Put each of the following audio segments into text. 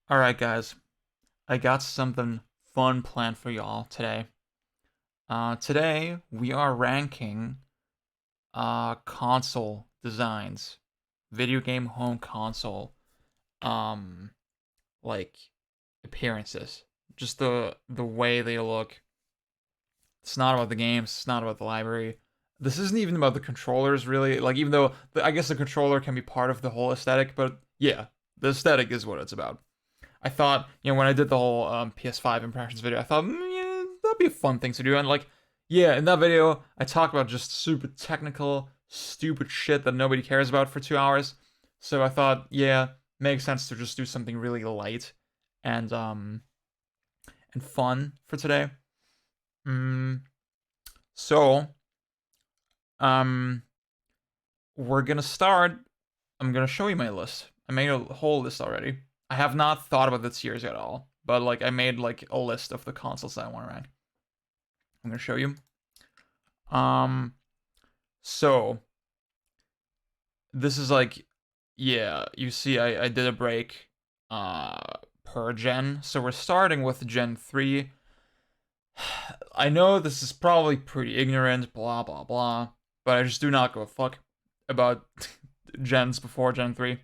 Alright, guys. I got something fun planned for y'all today. Today we are ranking console designs. Video game home console um like appearances. Just the way they look. It's not about the games, it's not about the library. This isn't even about the controllers really. Like even though I guess the controller can be part of the whole aesthetic, but yeah, the aesthetic is what it's about. I thought, when I did the whole PS5 impressions video, I thought, yeah, that'd be a fun thing to do. And like, yeah, in that video, I talked about just super technical, stupid shit that nobody cares about for 2 hours. So I thought, yeah, makes sense to just do something really light and fun for today. Mm, so, um, we're gonna start. I'm gonna show you my list. I made a whole list already. I have not thought about the tiers at all, but like I made like a list of the consoles that I want to rank. I'm gonna show you. Um, so this is like, yeah, you see, I did a break, per gen. So we're starting with Gen 3. I know this is probably pretty ignorant, blah blah blah, but I just do not give a fuck about gens before Gen 3.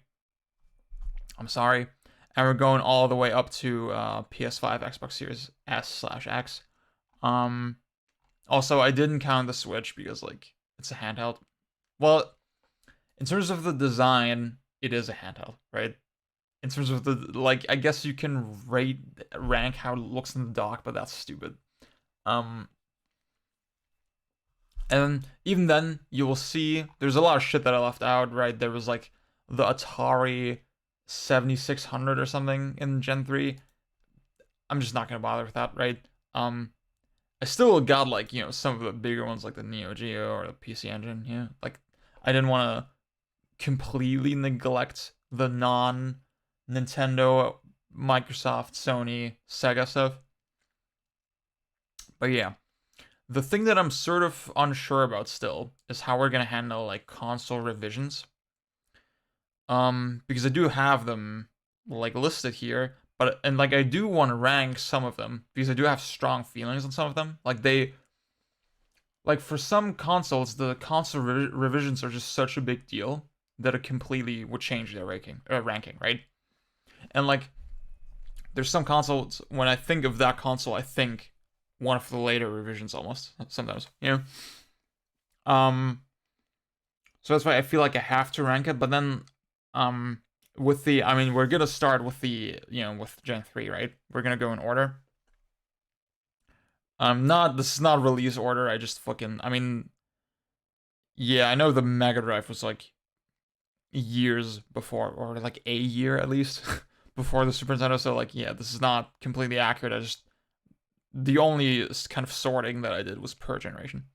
I'm sorry. And we're going all the way up to PS5, Xbox Series S/X. Um, Also, I didn't count the Switch because like it's a handheld. Well, in terms of the design, it is a handheld, right? In terms of the like, I guess you can rate rank how it looks in the dock, but that's stupid. Um, and even then, you will see there's a lot of shit that I left out, right? There was like the Atari 7600 or something in Gen 3. I'm just not gonna bother with that, right? I still got like, some of the bigger ones like the Neo Geo or the PC Engine, yeah. Like I didn't want to completely neglect the non Nintendo, Microsoft, Sony, Sega stuff. But yeah, the thing that I'm sort of unsure about still is how we're gonna handle like console revisions. Because I do have them like listed here, but and like I do want to rank some of them because I do have strong feelings on some of them. Like for some consoles, the console revisions are just such a big deal that it completely would change their ranking, right? And like there's some consoles when I think of that console, I think one of the later revisions almost sometimes, Um, so that's why I feel like I have to rank it. But then, um, I mean, we're gonna start with with Gen 3, right? We're gonna go in order. This is not release order. I mean, yeah, I know the Mega Drive was like years before, or like a year at least before the Super Nintendo. So like, yeah, this is not completely accurate. The only kind of sorting that I did was per generation.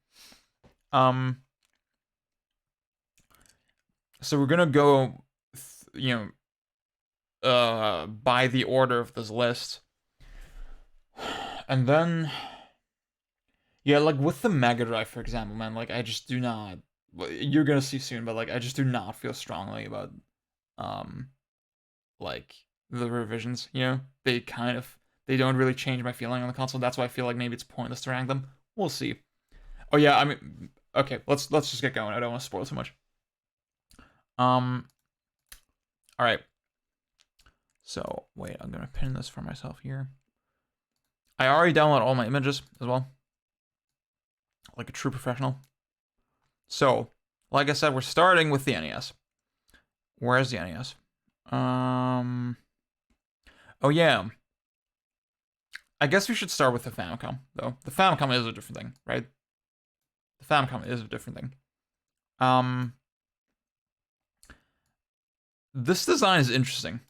Um, so we're gonna go, by the order of this list, and then yeah, like with the Mega Drive, for example, man, like I just do not. You're gonna see soon, but like I just do not feel strongly about um like the revisions. They don't really change my feeling on the console. That's why I feel like maybe it's pointless to rank them. We'll see. Oh yeah, I mean, okay, let's just get going. I don't want to spoil too much. Um, all right. So wait, I'm gonna pin this for myself here. I already downloaded all my images as well, like a true professional. So, like I said, we're starting with the NES. Where's the NES? Um. Oh yeah. I guess we should start with the Famicom, though. The Famicom is a different thing, right? The Famicom is a different thing. Um. This design is interesting.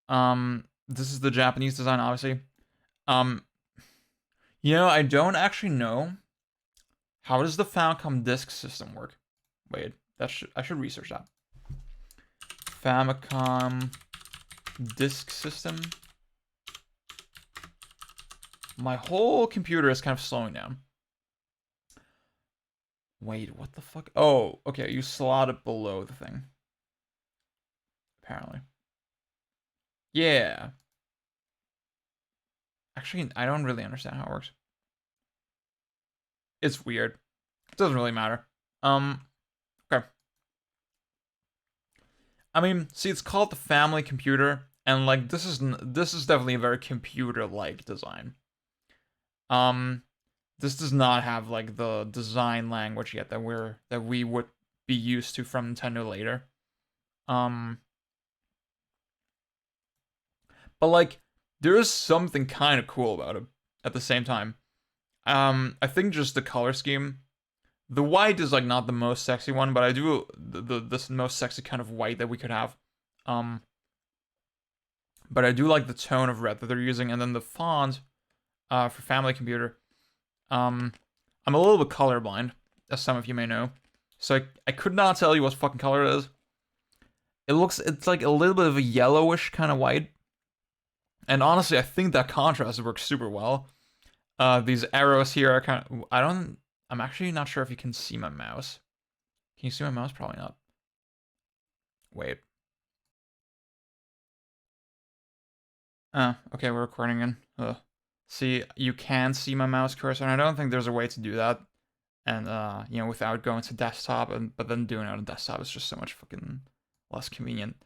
This is the Japanese design, obviously. Um. I don't actually know how does the Famicom disk system work. Wait, I should research that. Famicom disk system. My whole computer is kind of slowing down. Wait, what the fuck? Oh, okay, you slot it below the thing. Apparently. Yeah. Actually, I don't really understand how it works. It's weird. It doesn't really matter. Okay. I mean, see, it's called the family computer, and like this is definitely a very computer-like design. Um, this does not have like the design language yet that we would be used to from Nintendo later. Um, but like there is something kind of cool about it at the same time. I think just the color scheme. The white is like not the most sexy one, but I do the most sexy kind of white that we could have. Um, but I do like the tone of red that they're using, and then the font for Family Computer. Um, I'm a little bit colorblind, as some of you may know, so I could not tell you what fucking color it is. It's like a little bit of a yellowish kind of white, and honestly, I think that contrast works super well. These arrows here are kind of I'm actually not sure if you can see my mouse. Can you see my mouse? Probably not. Wait. Okay, we're recording again. Ugh. See, you can see my mouse cursor, and I don't think there's a way to do that. And without going to desktop, but then doing it on desktop is just so much fucking less convenient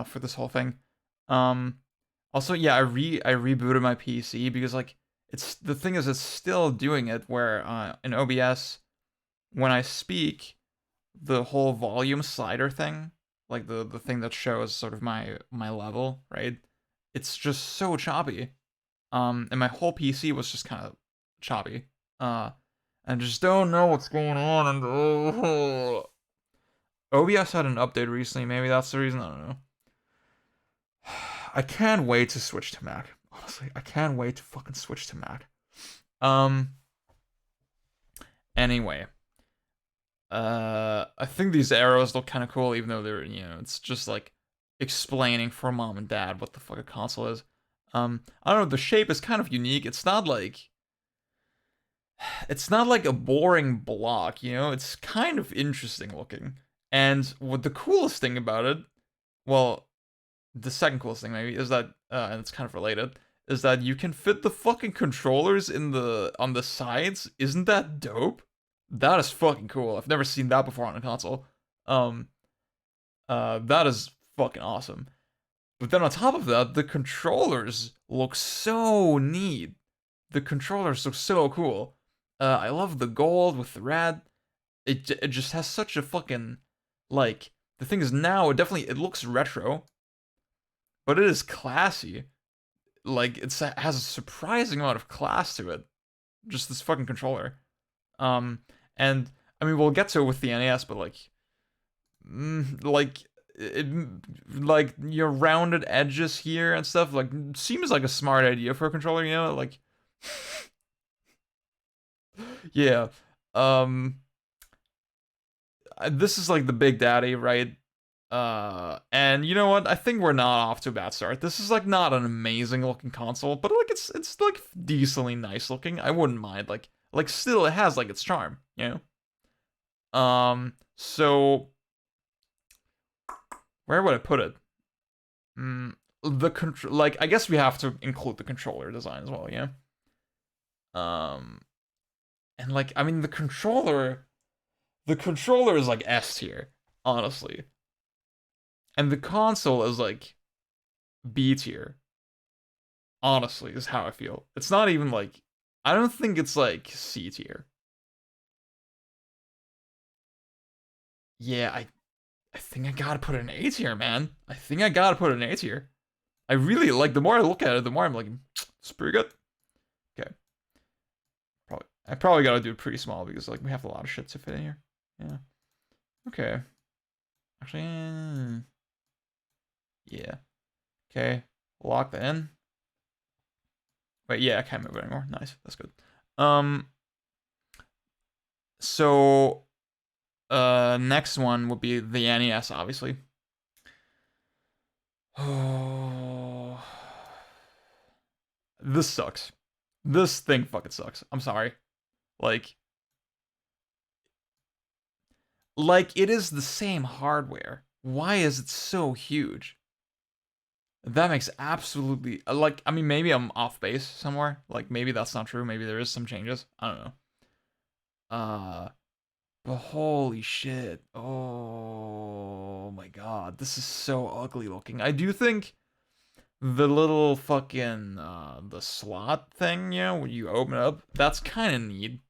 for this whole thing. Um, Also, yeah, I rebooted my PC because like the thing is it's still doing it where in OBS when I speak the whole volume slider thing, like the thing that shows sort of my level, right? It's just so choppy. And my whole PC was just kind of choppy. And just don't know what's going on. And OBS had an update recently. Maybe that's the reason. I don't know. I can't wait to switch to Mac. Honestly, I can't wait to fucking switch to Mac. Um. Anyway, I think these arrows look kind of cool, even though it's just like explaining for mom and dad what the fuck a console is. I don't know. The shape is kind of unique. It's not like a boring block. It's kind of interesting looking. And what the coolest thing about it, well, the second coolest thing maybe is that, and it's kind of related, is that you can fit the fucking controllers on the sides. Isn't that dope? That is fucking cool. I've never seen that before on a console. Um, that is fucking awesome. But then on top of that, the controllers look so neat. The controllers look so cool. I love the gold with the red. It just has such a fucking like. The thing is now it looks retro, but it is classy. Like it has a surprising amount of class to it. Just this fucking controller. Um, and I mean we'll get to it with the NES, but like it, like your rounded edges here and stuff like seems like a smart idea for a controller. Like yeah. Um, this is like the big daddy, right? And you know what? I think we're not off to a bad start. This is like not an amazing looking console, but like it's like decently nice looking. I wouldn't mind. Like still it has like its charm, So where would I put it? The control, like I guess we have to include the controller design as well, yeah. Um, and like I mean the controller is like S tier, honestly, and the console is like B tier. Honestly, is how I feel. It's not even like I don't think it's like C tier. Yeah, I think I gotta put it in A tier, man. I think I gotta put it in A tier. I really like. The more I look at it, the more I'm like, it's pretty good. Okay, I probably gotta do it pretty small because like we have a lot of shit to fit in here. Yeah. Okay. Actually, yeah. Okay. Lock that in. Wait, yeah, I can't move it anymore. Nice. That's good. Um. So, next one would be the NES, obviously. Oh, this sucks. This thing fucking sucks. I'm sorry. Like, like it is the same hardware. Why is it so huge? That makes absolutely like I mean maybe I'm off base somewhere. Like maybe that's not true. Maybe there is some changes. I don't know. Uh but holy shit. Oh my god. This is so ugly looking. I do think the little fucking the slot thing, you know, when you open it up, that's kind of neat.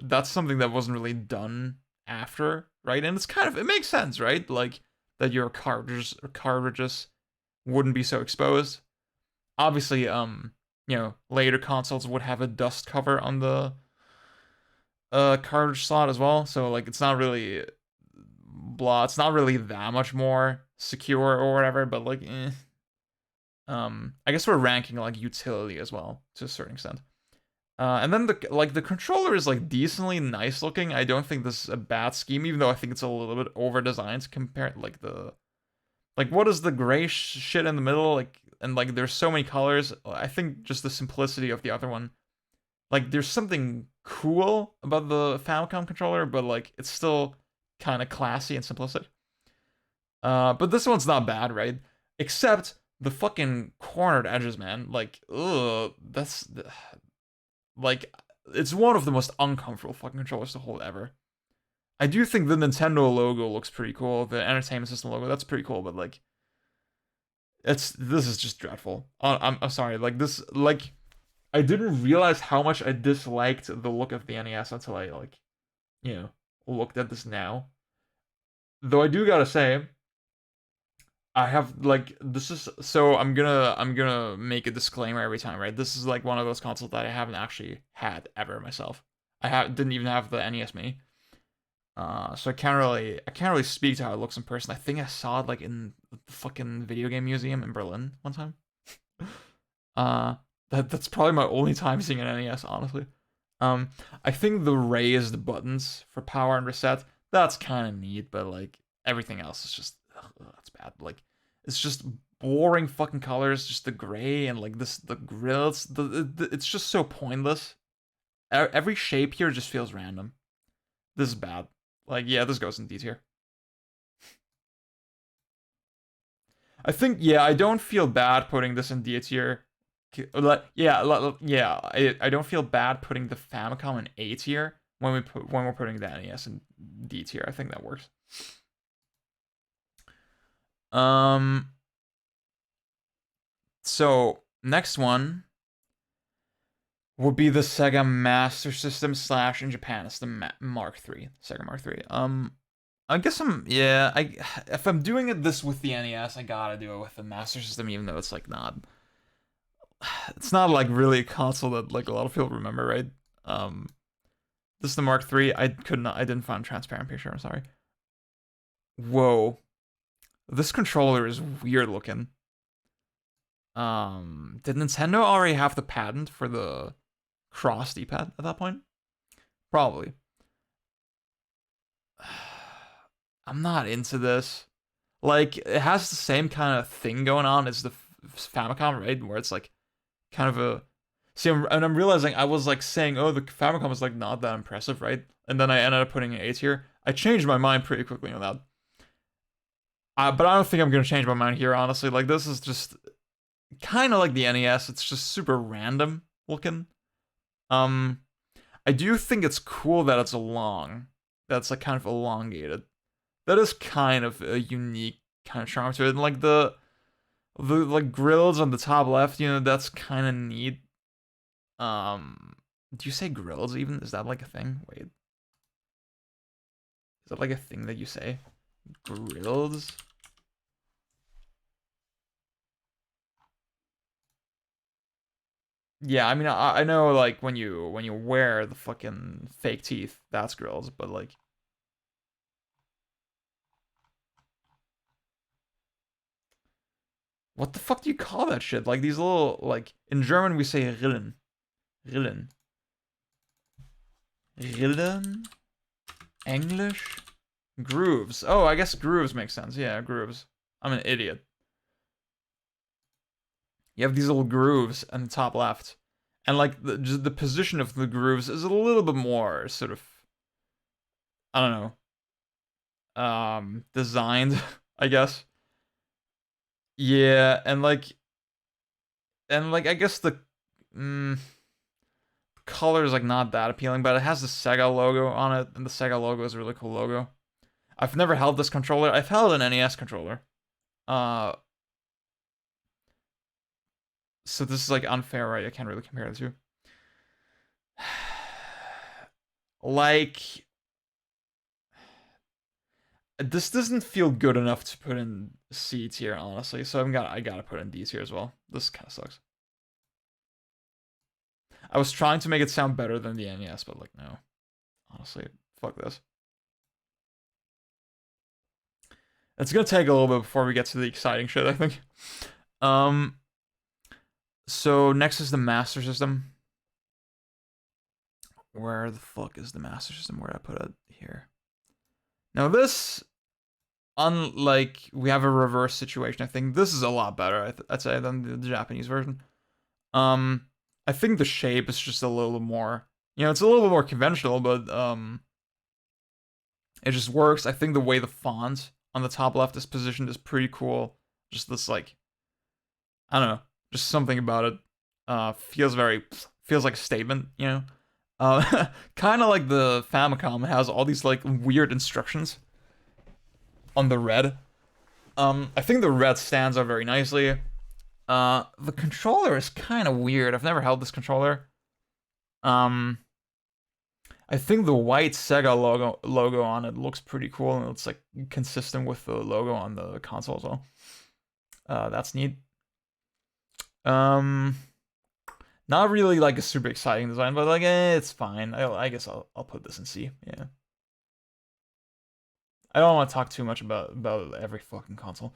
That's something that wasn't really done after, right? And it's kind of it makes sense, right? Like that your cartridges wouldn't be so exposed. Obviously, you know, later consoles would have a dust cover on the cartridge slot as well, so like it's not really blah, it's not really that much more secure or whatever, but like I guess we're ranking like utility as well to a certain extent. And then the controller is like decently nice looking. I don't think this is a bad scheme, even though I think it's a little bit over designed compared like the like what is the gray shit in the middle like and like there's so many colors. I think just the simplicity of the other one. Like there's something cool about the Famicom controller, but like it's still kind of classy and simplistic. But this one's not bad, right? Except the fucking cornered edges, man. Like, ugh, that's like it's one of the most uncomfortable fucking controllers to hold ever. I do think the Nintendo logo looks pretty cool. The Entertainment System logo, that's pretty cool, but like this is just dreadful. I'm sorry. Like this like I didn't realize how much I disliked the look of the NES until I like, you know, looked at this now. Though I do gotta say, I have like this is so I'm gonna make a disclaimer every time, right? This is like one of those consoles that I haven't actually had ever myself. Didn't even have the NES Mini. So I can't really speak to how it looks in person. I think I saw it like in the fucking video game museum in Berlin one time. Uh, that's probably my only time seeing an NES, honestly. Um, I think the raised buttons for power and reset, that's kind of neat, but like everything else is just that's bad. Like it's just boring fucking colors, just the gray and like this the grills. It's just so pointless. Every shape here just feels random. This is bad. Like yeah, this goes in D tier. I think yeah, I don't feel bad putting this in D tier. Yeah, I don't feel bad putting the Famicom in A tier when we're putting the NES in D tier. I think that works. Um, so next one would be the Sega Master System slash in Japan it's the Mark III, Sega Mark III. I guess yeah. If I'm doing it this with the NES, I gotta do it with the Master System, even though it's like not it's not like really a console that like a lot of people remember, right? Um, this is the Mark III. I didn't find a transparent picture. I'm sorry. Whoa, this controller is weird looking. Did Nintendo already have the patent for the cross D-pad at that point? Probably. I'm not into this. Like, it has the same kind of thing going on as the Famicom, right? Where it's like kind of a. See, and I'm realizing I was like saying, oh, the Famicom is like not that impressive, right? And then I ended up putting an A tier. I changed my mind pretty quickly on that. But I don't think I'm gonna change my mind here, honestly. Like, this is just kind of like the NES. It's just super random looking. Um, I do think it's cool that it's long. That's like kind of elongated. That is kind of a unique kind of charm to it. And like the like grills on the top left, you know, that's kind of neat. Do you say grills even? Is that like a thing? Wait. Is that like a thing that you say? Grills? Yeah, I mean I know like when you wear the fucking fake teeth, that's grills, but like what the fuck do you call that shit? Like these little like in German we say Rillen. Rillen. Rillen? English? Grooves. Oh, I guess grooves make sense. Yeah, grooves. I'm an idiot. You have these little grooves on the top left. And like just the position of the grooves is a little bit more sort of I don't know. Designed, I guess. Yeah, and like I guess the color is like not that appealing, but it has the Sega logo on it, and the Sega logo is a really cool logo. I've never held this controller. I've held an NES controller. Uh, so this is like unfair, right? I can't really compare the two. Like, this doesn't feel good enough to put in C tier, honestly. So I gotta put in D tier as well. This kind of sucks. I was trying to make it sound better than the NES, but like no, honestly, fuck this. It's gonna take a little bit before we get to the exciting shit, I think. Um, so next is the Master System. Where the fuck is the Master System? Where did I put it? Here. Now this, unlike we have a reverse situation, I think this is a lot better, I'd say, than the Japanese version. I think the shape is just a little more, it's a little bit more conventional, but it just works. I think the way the font on the top left is positioned is pretty cool. Just this like, I don't know, just something about it feels like a statement, kind of like the Famicom. It has all these like weird instructions on the red. I think the red stands out very nicely. The controller is kind of weird. I've never held this controller. I think the white Sega logo on it looks pretty cool, and it's like consistent with the logo on the console as well. That's neat. Not really like a super exciting design, but like it's fine. I guess I'll put this in C. Yeah. I don't want to talk too much about every fucking console.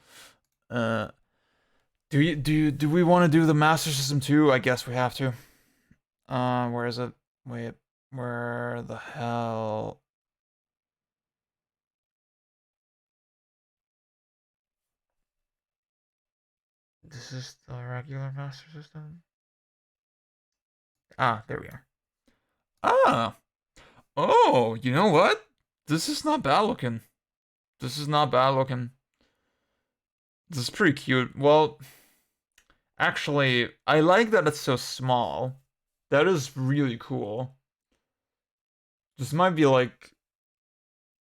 Do we want to do the Master System too? I guess we have to. Where is it? Wait, where the hell? This is the regular Master System. Ah, there we are. Ah, oh, you know what? This is not bad looking. This is not bad looking. This is pretty cute. Well, actually, I like that it's so small. That is really cool. This might be like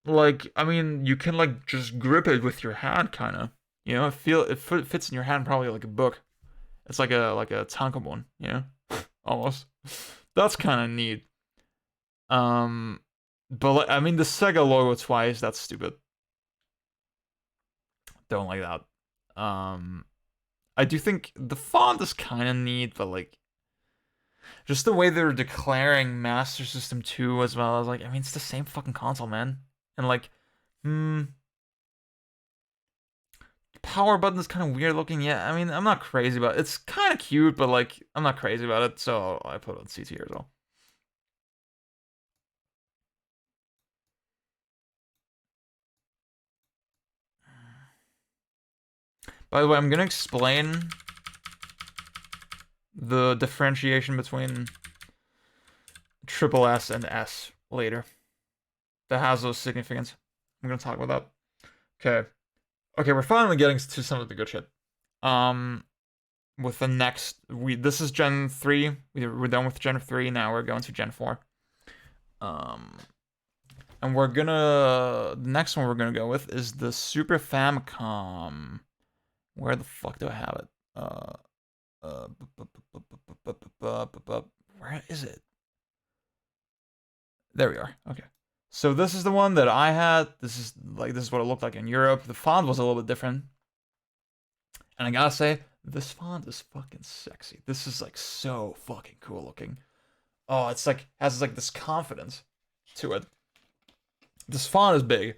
I mean, you can like just grip it with your hand, kind of. It fits in your hand probably like a book. It's like a tankobon, almost. That's kind of neat. But like, I mean, the Sega logo twice. That's stupid. Don't like that. I do think the font is kind of neat, but like, just the way they're declaring Master System 2 as well. I was like, I mean, it's the same fucking console, man. And like, power button is kind of weird looking. Yeah, I mean, I'm not crazy about it. It's kind of cute, but like, I'm not crazy about it. So I put it on C tier as well. By the way, I'm gonna explain the differentiation between triple S and S later. That has those significance. I'm gonna talk about that. Okay. Okay, we're finally getting to some of the good shit. With the next, this is Gen 3. We're done with Gen 3. Now we're going to Gen 4. And the next one we're gonna go with is the Super Famicom. Where the fuck do I have it? Where is it? There we are. Okay. So this is the one that I had. This is what it looked like in Europe. The font was a little bit different. And I gotta say, this font is fucking sexy. This is like so fucking cool looking. Oh, it's like has like this confidence to it. This font is big.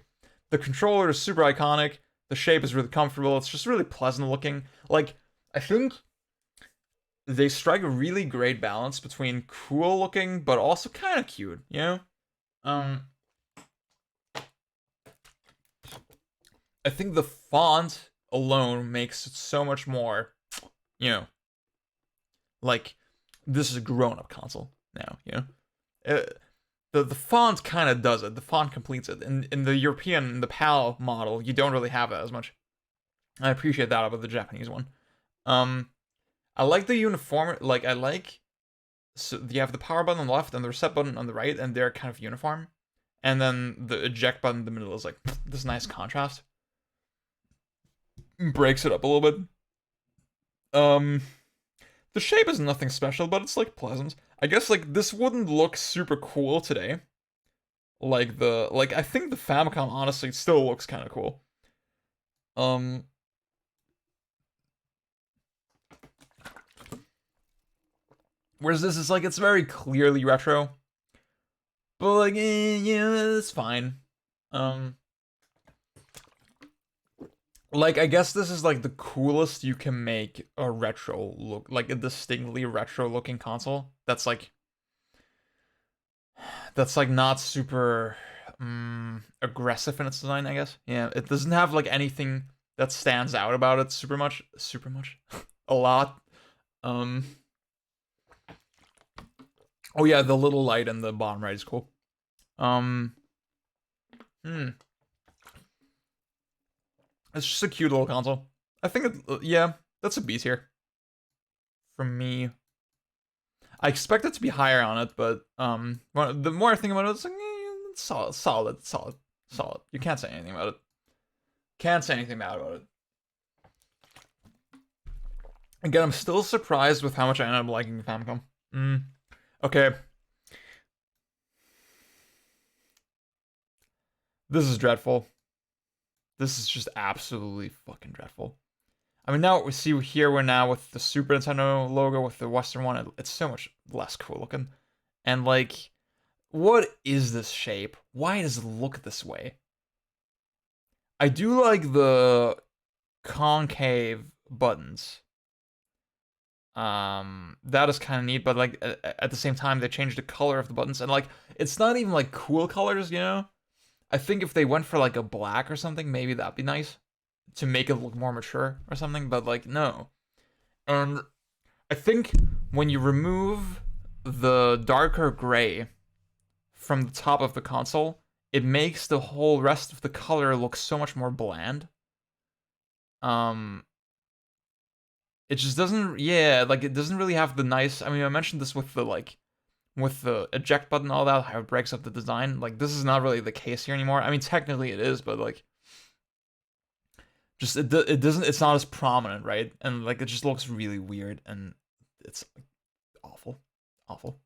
The controller is super iconic. The shape is really comfortable. It's just really pleasant looking. Like, I think they strike a really great balance between cool looking but also kind of cute, I think the font alone makes it so much more, like this is a grown-up console now, the font kind of does it. The font completes it. In the European, the PAL model, you don't really have that as much. I appreciate that about the Japanese one. Um, I like the uniform. Like I like, so you have the power button on the left and the reset button on the right, and they're kind of uniform. And then the eject button in the middle is like this nice contrast. Breaks it up a little bit. Um, the shape is nothing special, but it's like pleasant. I guess like this wouldn't look super cool today. Like I think the Famicom honestly still looks kind of cool. Um, whereas this is like it's very clearly retro, but like yeah, it's fine. Um, like I guess this is like the coolest you can make a retro look, like a distinctly retro looking console. That's like not super aggressive in its design, I guess. Yeah, it doesn't have like anything that stands out about it super much, a lot. Um, oh yeah, the little light in the bottom right is cool. Um, hmm, it's just a cute little console. I think yeah, that's a B tier from me. I expect it to be higher on it, but the more I think about it, it's like it's solid. You can't say anything about it. Can't say anything bad about it. Again, I'm still surprised with how much I ended up liking the Famicom. Okay. This is dreadful. This is just absolutely fucking dreadful. I mean, now we see here we're now with the Super Nintendo logo with the Western one. It's so much less cool looking. And like, what is this shape? Why does it look this way? I do like the concave buttons. That is kind of neat, but like at the same time they changed the color of the buttons and like it's not even like cool colors, you know? I think if they went for like a black or something, maybe that'd be nice to make it look more mature or something, but like no. And I think when you remove the darker gray from the top of the console, it makes the whole rest of the color look so much more bland. Um, it just doesn't, yeah, like it doesn't really have the nice. I mean, I mentioned this with the like with the eject button, all that, how it breaks up the design. Like this is not really the case here anymore. I mean, technically it is, but like just it doesn't. It's not as prominent, right? And like it just looks really weird, and it's like, awful, awful.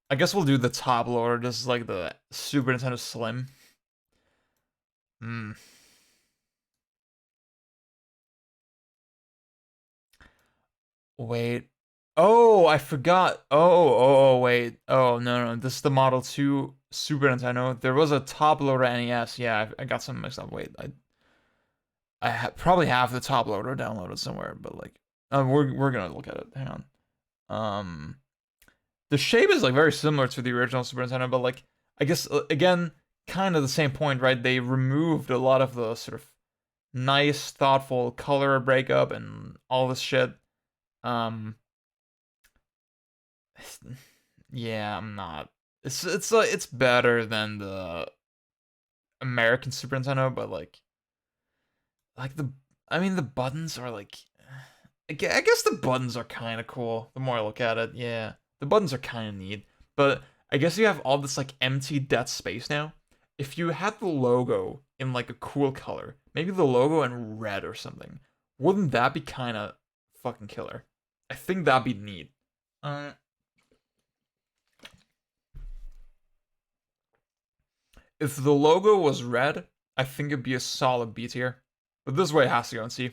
I guess we'll do the top loader. This is like the Super Nintendo Slim. Hmm. Wait. Oh, I forgot. Oh, wait. Oh, no. This is the Model 2 Super Nintendo. There was a top loader NES. Yeah, I got some mixed up. Wait, probably have the top loader downloaded somewhere, but like, we're gonna look at it. Hang on. Um, the shape is like very similar to the original Super Nintendo, but like, I guess again, kind of the same point, right? They removed a lot of the sort of nice, thoughtful color breakup and all this shit. Um, yeah, I'm not. It's better than the American Super Nintendo, but like the I mean the buttons are like I guess the buttons are kind of cool. The more I look at it, yeah, the buttons are kind of neat. But I guess you have all this like empty dead space now. If you had the logo in like a cool color, maybe the logo in red or something, wouldn't that be kind of fucking killer? I think that'd be neat. Uh, if the logo was red, I think it'd be a solid B tier. But this way it has to go and see.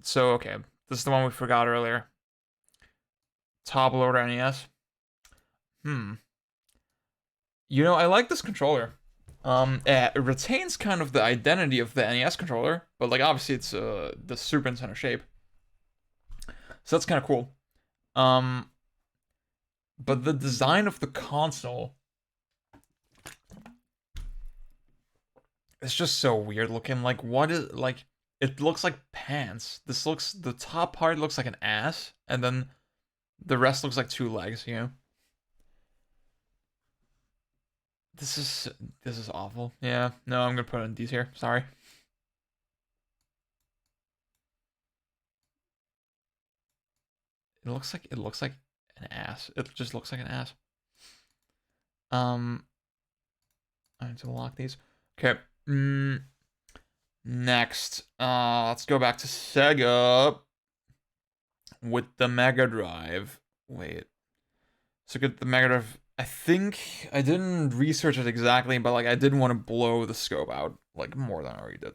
So okay, this is the one we forgot earlier. Top loader NES. Hmm. You know, I like this controller. It retains kind of the identity of the NES controller, but like obviously it's the Super Nintendo shape, so that's kind of cool. Um, but the design of the console is just so weird looking. Like, what is like? It looks like pants. The top part looks like an ass, and then The rest looks like two legs, you know? This is awful. Yeah, no, I'm gonna put it in D tier. Sorry. It looks like an ass. It just looks like an ass. I need to lock these. Okay. Next, let's go back to Sega with the Mega Drive. Wait. So get the Mega Drive. I think I didn't research it exactly, but like I didn't want to blow the scope out like more than I already did.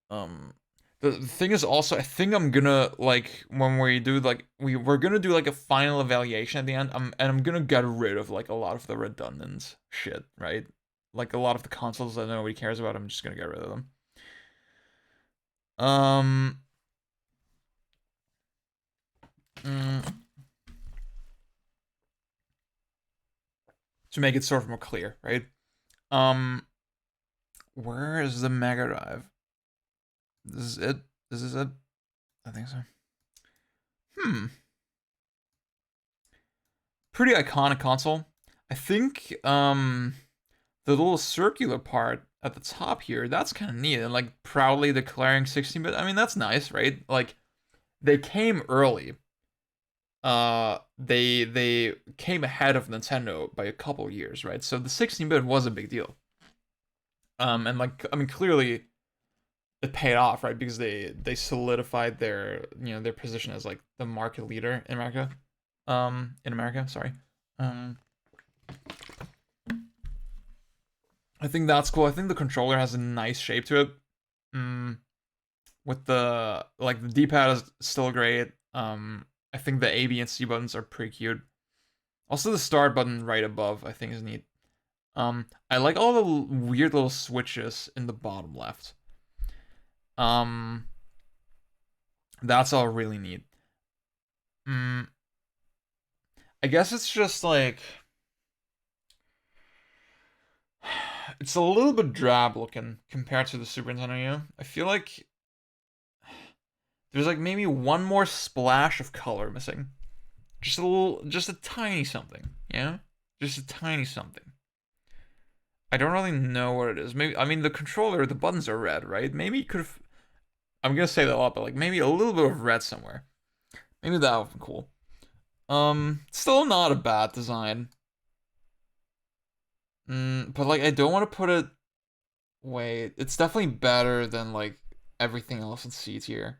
Um, the thing is also, I think I'm gonna like when we do like we're gonna do like a final evaluation at the end. And I'm gonna get rid of like a lot of the redundant shit, right? Like a lot of the consoles that nobody cares about. I'm just gonna get rid of them. Um. To make it sort of more clear, right? Um, where is the Mega Drive? This is it. This is it. I think so. Pretty iconic console. I think the little circular part at the top here, that's kind of neat. And like proudly declaring 16-bit. I mean, that's nice, right? Like they came early. They came ahead of Nintendo by a couple years, right? So the 16-bit was a big deal. And like I mean clearly it paid off, right? Because they solidified their their position as like the market leader in America. In America, sorry. Um, I think that's cool. I think the controller has a nice shape to it. With the like the D-pad is still great. I think the A, B, and C buttons are pretty cute. Also, the start button right above I think is neat. I like all the weird little switches in the bottom left. Um, that's all really neat. I guess it's just like it's a little bit drab looking compared to the Super Nintendo U. I feel like there's like maybe one more splash of color missing. Just a tiny something, yeah? Just a tiny something. I don't really know what it is. Maybe, I mean, the controller, the buttons are red, right? Maybe you could have, I'm gonna say that a lot, but like maybe a little bit of red somewhere. Maybe that would be cool. Still not a bad design. But like I don't want to put it. Wait, it's definitely better than like everything else in C tier.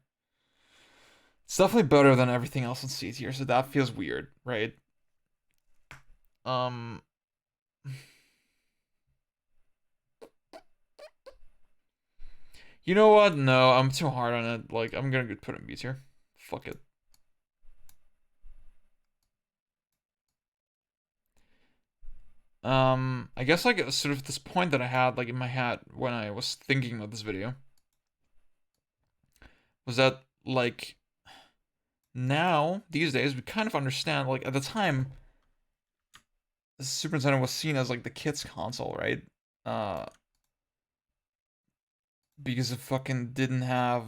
It's definitely better than everything else in C tier, so that feels weird, right? Um, you know what? No, I'm too hard on it. Like I'm gonna put it in B tier. Fuck it. I guess like sort of this point that I had like in my head when I was thinking about this video was that like now these days we kind of understand like at the time the Super Nintendo was seen as like the kids console, right? Uh because it fucking didn't have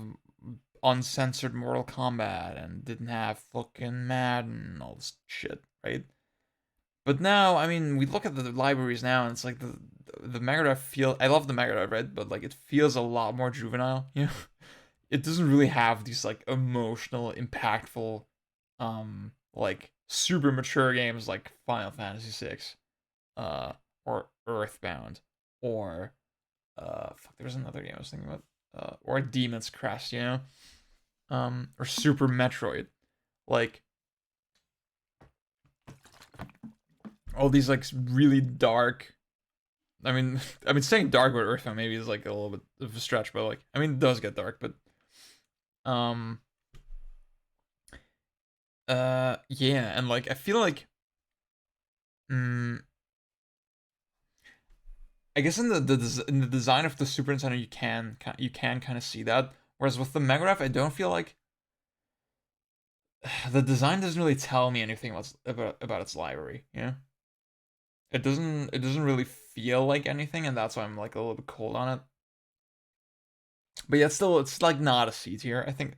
uncensored Mortal Kombat and didn't have fucking Madden and all this shit, right? But now, I mean, we look at the libraries now, and it's like the Mega Drive feel. I love the Mega Drive, right? But like, it feels a lot more juvenile. You know, it doesn't really have these like emotional, impactful, like super mature games like Final Fantasy VI, or Earthbound, or fuck, there was another game I was thinking about, or Demon's Crest, you know, or Super Metroid, like all these like really dark. I mean, saying dark about Earthbound maybe is like a little bit of a stretch, but like, I mean, it does get dark, but um, yeah, and like, I feel like, mm, I guess in in the design of the Super Nintendo, you can kind of see that, whereas with the Mega Drive, I don't feel like the design doesn't really tell me anything about its library. You know, it doesn't really feel like anything, and that's why I'm like a little bit cold on it. But yet still, it's like not a C tier. I think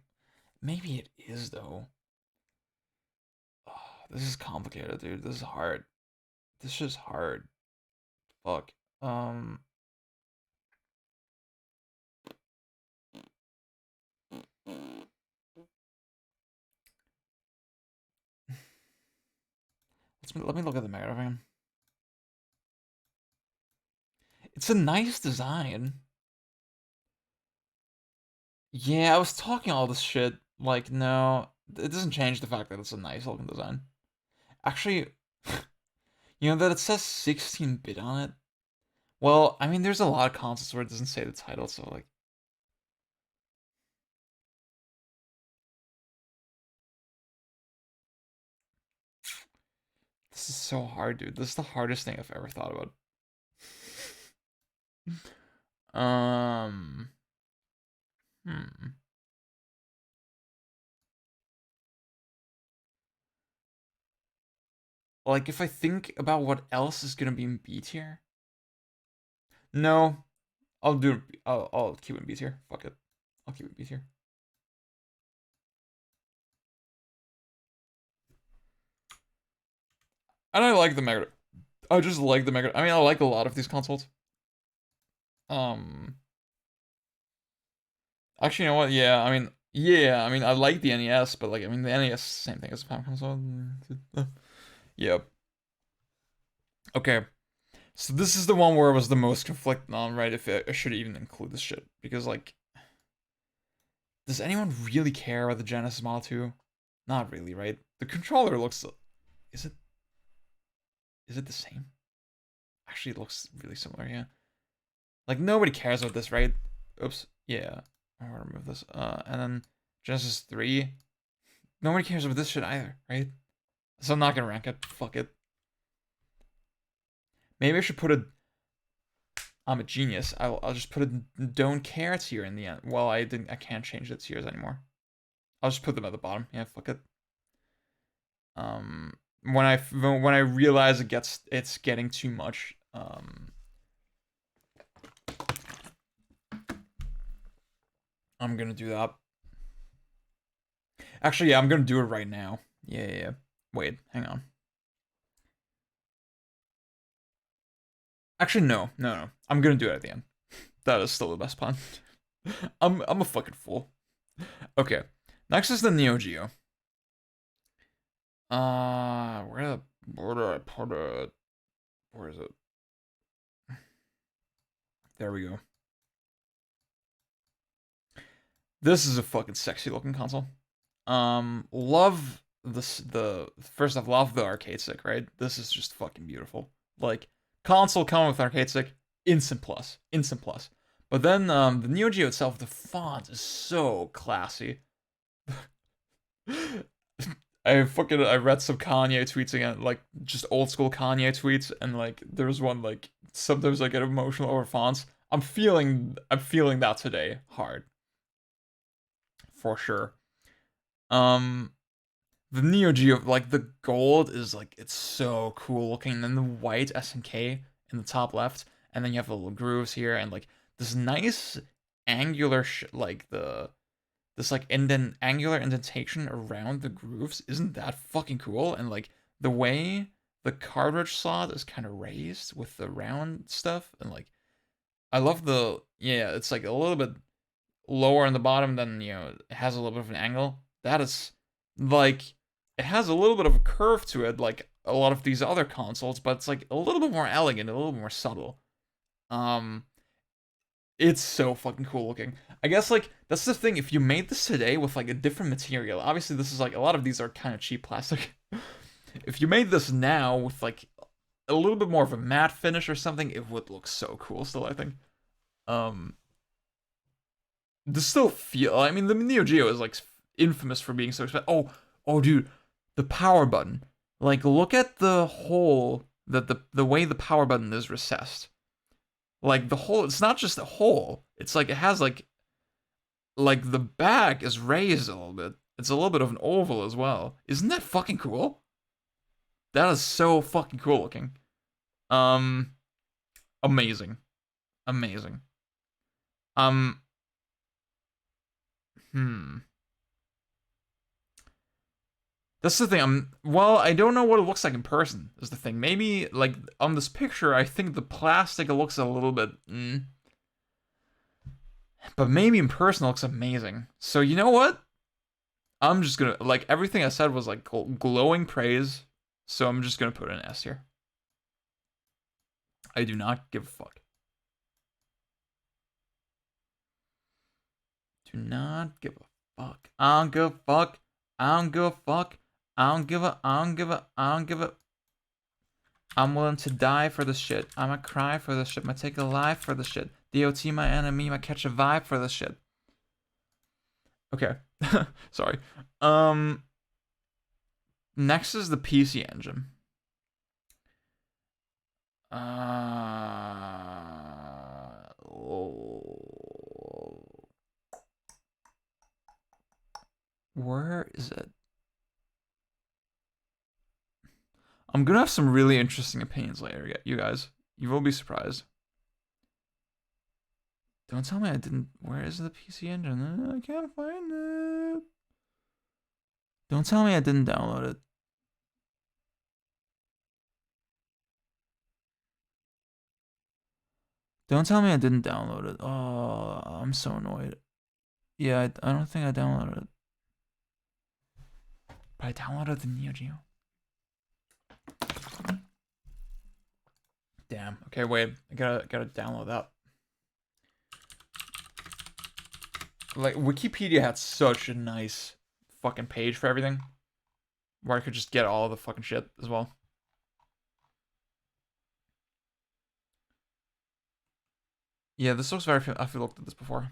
maybe it is though. This is complicated, dude. This is hard. This is hard. Fuck. Let me look at the Mega Drive. It's a nice design. Yeah, I was talking all this shit. Like, no, it doesn't change the fact that it's a nice looking design. Actually, you know that it says 16-bit on it? Well, I mean, there's a lot of consoles where it doesn't say the title, so like. This is so hard, dude. This is the hardest thing I've ever thought about. Um, hmm. Like, if I think about what else is gonna be in B tier, no, I'll keep it in B tier. Fuck it, I'll keep it B tier. And I like the Mega. I just like the Mega. I mean, I like a lot of these consoles. Um, Actually, you know what? Yeah. I mean, I like the NES, but like, I mean, the NES is the same thing as the Famicom. So, yeah. Okay. So this is the one where I was the most conflicted on, right? If I should even include this shit, because like, does anyone really care about the Genesis Model 2? Not really, right? The controller looks. Is it? Is it the same? Actually, it looks really similar. Yeah. Like nobody cares about this, right? Oops. Yeah. I'm gonna remove this. And then Genesis 3. Nobody cares about this shit either, right? So I'm not gonna rank it. Fuck it. Maybe I should put a. I'm a genius. I'll just put a don't care tier in the end. Well, I can't change the tiers anymore. I'll just put them at the bottom. Yeah, fuck it. When I realize it's getting too much. I'm gonna do that. Actually, yeah, I'm gonna do it right now. Yeah. Wait, hang on. Actually, no. I'm gonna do it at the end. That is still the best plan. I'm a fucking fool. Okay. Next is the Neo Geo. Where did I put it? Where is it? There we go. This is a fucking sexy looking console. Love the first off, love the arcade stick, right? This is just fucking beautiful. Like console coming with arcade stick, instant plus, instant plus. But then the Neo Geo itself, the font is so classy. I read some Kanye tweets again, like just old school Kanye tweets, and like there was one like sometimes I get emotional over fonts. I'm feeling that today hard for sure. Um, the Neo Geo, like the gold is like it's so cool looking, and then the white SNK in the top left, and then you have the little grooves here, and like this nice angular like the this like angular indentation around the grooves. Isn't that fucking cool? And like the way the cartridge slot is kind of raised with the round stuff, and like I love it's like a little bit lower on the bottom than it has a little bit of an angle. That is like it has a little bit of a curve to it, like a lot of these other consoles, but it's like a little bit more elegant, a little bit more subtle. Um, it's so fucking cool looking. I guess like that's the thing. If you made this today with like a different material, obviously this is like a lot of these are kind of cheap plastic. If you made this now with like a little bit more of a matte finish or something, it would look so cool still, I think. Um, this still feel. I mean, the Neo Geo is like infamous for being so expensive. Oh, dude, the power button. Like, look at the hole that the way the power button is recessed. Like the hole, it's not just a hole. It's like it has like the back is raised a little bit. It's a little bit of an oval as well. Isn't that fucking cool? That is so fucking cool looking. Um, amazing, amazing. Um, hmm. That's the thing. Well, I don't know what it looks like in person. Is the thing. Maybe like on this picture, I think the plastic looks a little bit, but maybe in person it looks amazing. So you know what? I'm just gonna like everything I said was like glowing praise. So I'm just gonna put an S here. I do not give a fuck. Do not give a fuck. I don't give a fuck. I don't give a fuck. I don't give a. I don't give a. I don't give a. I'm willing to die for this shit. I'ma cry for this shit. I'ma take a life for this shit. DOT my enemy. I'ma catch a vibe for this shit. Okay. Sorry. Next is the PC Engine. Where is it? I'm gonna have some really interesting opinions later, you guys. You will be surprised. Don't tell me I didn't. Where is the PC Engine? I can't find it. Don't tell me I didn't download it. Don't tell me I didn't download it. Oh, I'm so annoyed. Yeah, I don't think I downloaded it. But I downloaded the Neo Geo. Damn. Okay, wait. I gotta download that. Like, Wikipedia had such a nice fucking page for everything. Where I could just get all of the fucking shit as well. Yeah, this looks very. I've looked at this before.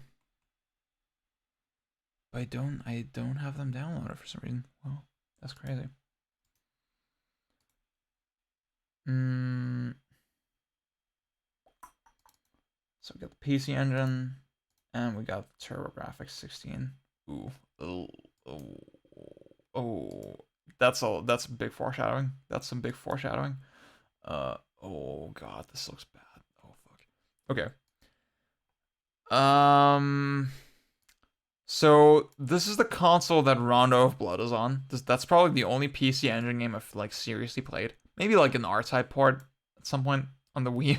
But I don't have them downloaded for some reason. Well, that's crazy. So we got the PC Engine, and we got the TurboGrafx 16. Ooh, oh, that's big foreshadowing. That's some big foreshadowing. Oh god, this looks bad. Oh fuck. Okay. So this is the console that Rondo of Blood is on. That's probably the only PC Engine game I've like seriously played. Maybe like an R-Type port at some point on the Wii.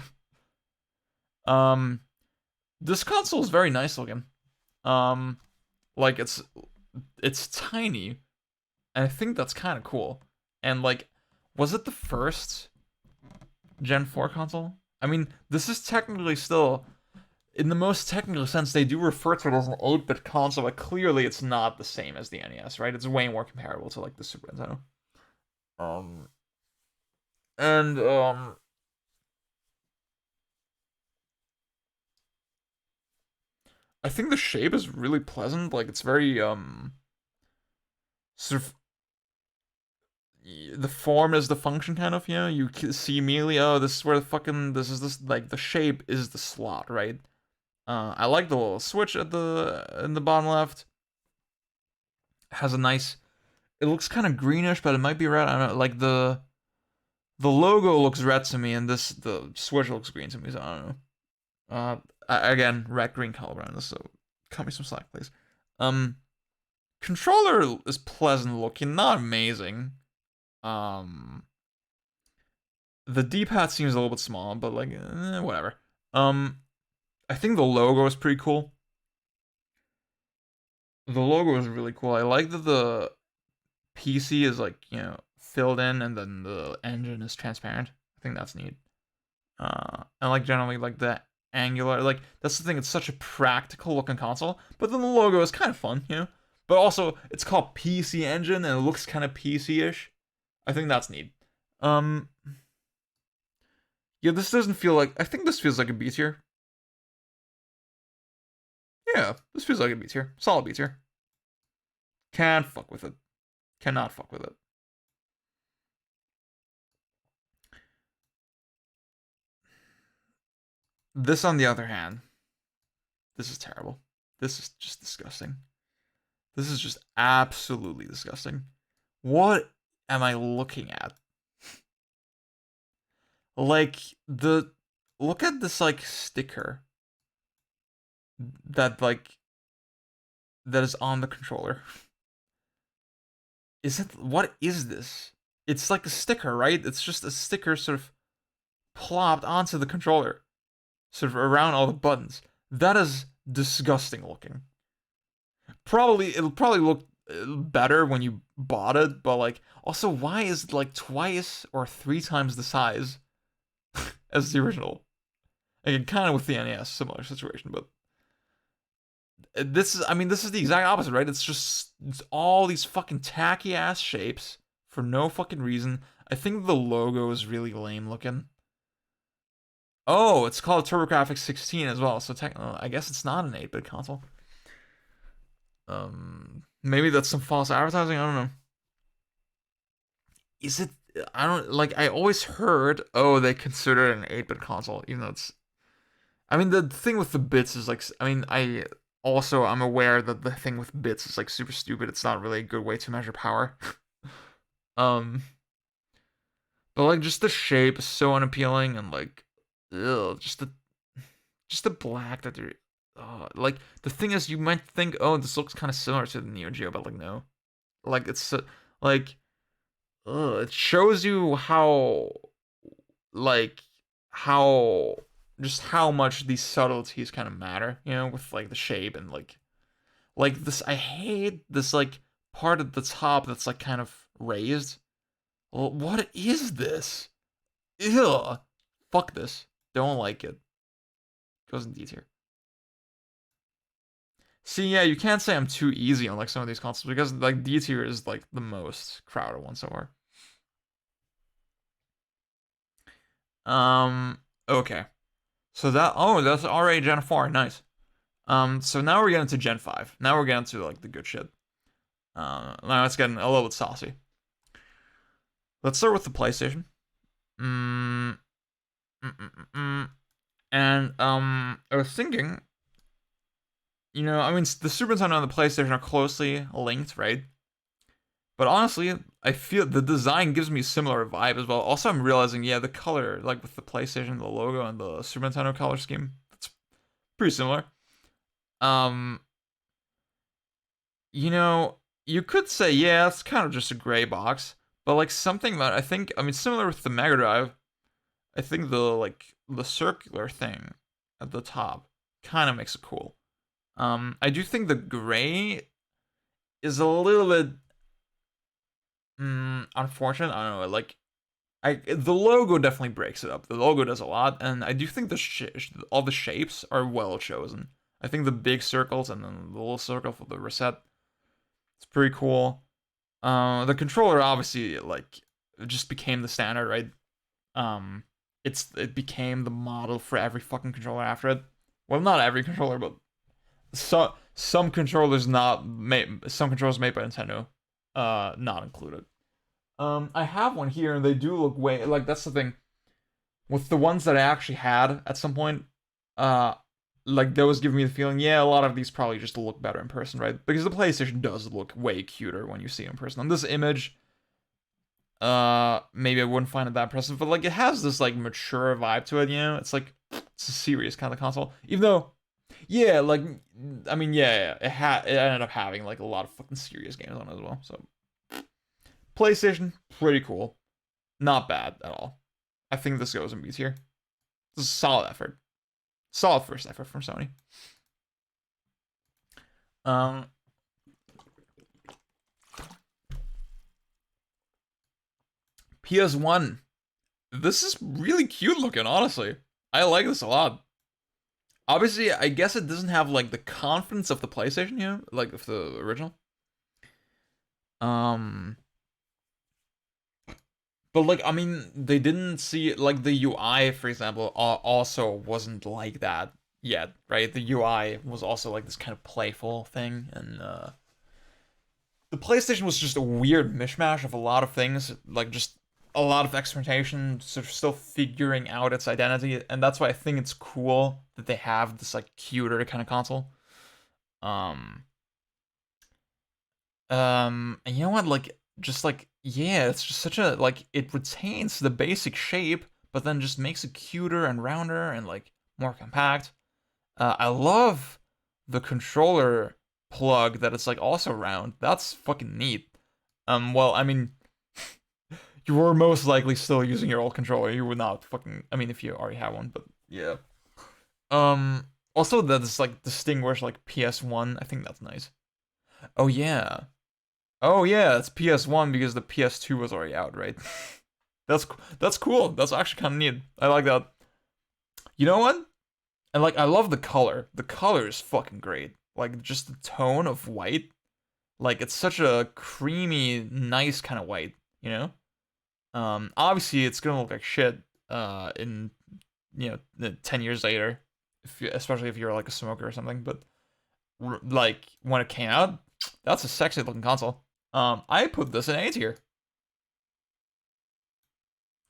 This console is very nice looking. Like it's tiny, and I think that's kind of cool. And like, was it the first Gen 4 console? I mean, this is technically still, in the most technical sense, they do refer to it as an 8-bit console, but clearly it's not the same as the NES, right? It's way more comparable to like the Super Nintendo. I think the shape is really pleasant. Like it's very sort of, the form is the function kind of, you know. You see immediately, oh, this is where this like the shape is the slot, right? I like the little switch at in the bottom left. It has a nice. It looks kind of greenish, but it might be red. I don't know. Like the logo looks red to me, and the switch looks green to me. So I don't know. Again, red green color on this, so cut me some slack, please. Controller is pleasant looking, not amazing. The D-pad seems a little bit small, but like, whatever. I think the logo is pretty cool. The logo is really cool. I like that the PC is like, you know, filled in and then the engine is transparent. I think that's neat. And like generally like the angular, like that's the thing, it's such a practical looking console, but then the logo is kind of fun, you know? But also it's called PC Engine and it looks kind of PC-ish. I think that's neat. Yeah, this doesn't feel like, I think this feels like a B tier. Yeah, this feels like a B tier. Solid B tier. Can't fuck with it. Cannot fuck with it. This, on the other hand, this is terrible. This is just disgusting. This is just absolutely disgusting. What am I looking at? Like, look at this, like, sticker that, like, that is on the controller. what is this? It's like a sticker, right? It's just a sticker sort of plopped onto the controller, sort of around all the buttons. That is disgusting looking. It'll probably look better when you bought it, but like, also, why is it like twice or three times the size as the original? Again, kind of with the NES, similar situation, but this is the exact opposite, right? It's all these fucking tacky ass shapes for no fucking reason. I think the logo is really lame looking. Oh, it's called TurboGrafx 16 as well, so technically, I guess it's not an 8-bit console. Maybe that's some false advertising. I don't know. Is it? I don't like. I always heard, oh, they consider it an 8-bit console, even though it's. I mean, the thing with the bits is like. I mean, I'm aware that the thing with bits is like super stupid. It's not really a good way to measure power. um, but like just the shape is so unappealing and like, ugh, just the black that they're. Like the thing is, you might think, oh, this looks kind of similar to the Neo Geo, but like no, like it's like, it shows you like how how much these subtleties kind of matter, with like the shape and like this. I hate this like part at the top that's like kind of raised. Well, what is this? Ew, fuck this. Don't like it. Goes in D tier. See, yeah, you can't say I'm too easy on like some of these consoles because like D tier is like the most crowded one so far. Okay. So that's already Gen 4, nice. So now we're getting to Gen 5. Now we're getting to like the good shit. Now it's getting a little bit saucy. Let's start with the PlayStation. And I was thinking, I mean, the Super Nintendo and the PlayStation are closely linked, right? But honestly, I feel the design gives me a similar vibe as well. Also, I'm realizing, yeah, the color, like with the PlayStation, the logo, and the Super Nintendo color scheme, it's pretty similar. Um, you could say, yeah, it's kind of just a gray box, but like something that I mean, similar with the Mega Drive, I think the circular thing at the top kind of makes it cool. I do think the gray is a little bit unfortunate. I don't know, like the logo definitely breaks it up. The logo does a lot, and I do think all the shapes are well chosen. I think the big circles and then the little circle for the reset, it's pretty cool. The controller obviously like it just became the standard, right? Um, it became the model for every fucking controller after it. Well, not every controller, but some controllers some controllers made by Nintendo, not included. I have one here, and they do look way like that's the thing with the ones that I actually had at some point. Uh, like those give me the feeling, yeah, a lot of these probably just look better in person, right? Because the PlayStation does look way cuter when you see it in person. On this image, maybe I wouldn't find it that impressive, but like it has this like mature vibe to it. It's like it's a serious kind of console, even though. Yeah, like I mean, yeah, it ended up having like a lot of fucking serious games on it as well. So PlayStation, pretty cool. Not bad at all. I think this goes in B tier. This is a solid effort. Solid first effort from Sony. Um, PS1. This is really cute looking, honestly. I like this a lot. Obviously, I guess it doesn't have like the confidence of the PlayStation here, like of the original. Um, but like, I mean, they didn't see like the UI, for example, also wasn't like that yet, right? The UI was also like this kind of playful thing, and the PlayStation was just a weird mishmash of a lot of things, like just a lot of experimentation, sort of still figuring out its identity, and that's why I think it's cool that they have this like cuter kind of console. Um, and you know what? Like, just like, yeah, it's just such a like it retains the basic shape, but then just makes it cuter and rounder and like more compact. I love the controller plug that it's like also round. That's fucking neat. Well, I mean, you were most likely still using your old controller. You would not fucking. I mean, if you already have one, but yeah. Also, that's like distinguished like PS1. I think that's nice. Oh yeah. Oh yeah, it's PS1 because the PS2 was already out, right? That's cool. That's actually kind of neat. I like that. You know what? And like I love the color. The color is fucking great. Like just the tone of white. Like it's such a creamy, nice kind of white, you know? Obviously it's gonna look like shit in 10 years later, especially if you're like a smoker or something, but like when it came out, that's a sexy looking console. I put this in A tier.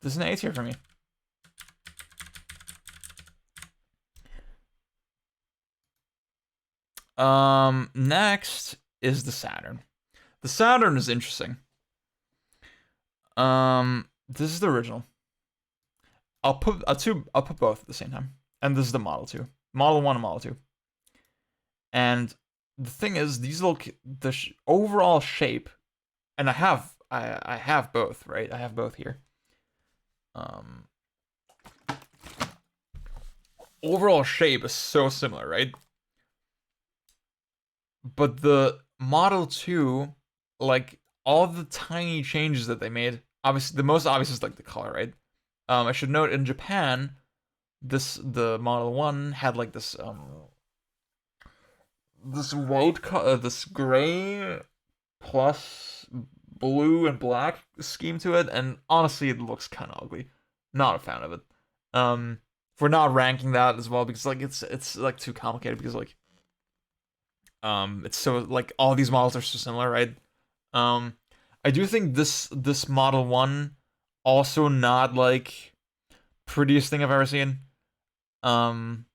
This is an A tier for me. Next is the Saturn. The Saturn is interesting. This is the original. I'll put both at the same time. And this is the Model 2. Model 1 and Model 2. And the thing is, these look the overall shape, and I have both, right? I have both here. Overall shape is so similar, right? But the Model 2, like all the tiny changes that they made, obviously the most obvious is like the color, right? I should note in Japan, the Model 1 had like this this gray plus blue and black scheme to it, and honestly, it looks kind of ugly. Not a fan of it. We're not ranking that as well because like it's like too complicated because like it's so like all these models are so similar, right? Um, I do think this Model 1 also not like prettiest thing I've ever seen. Um,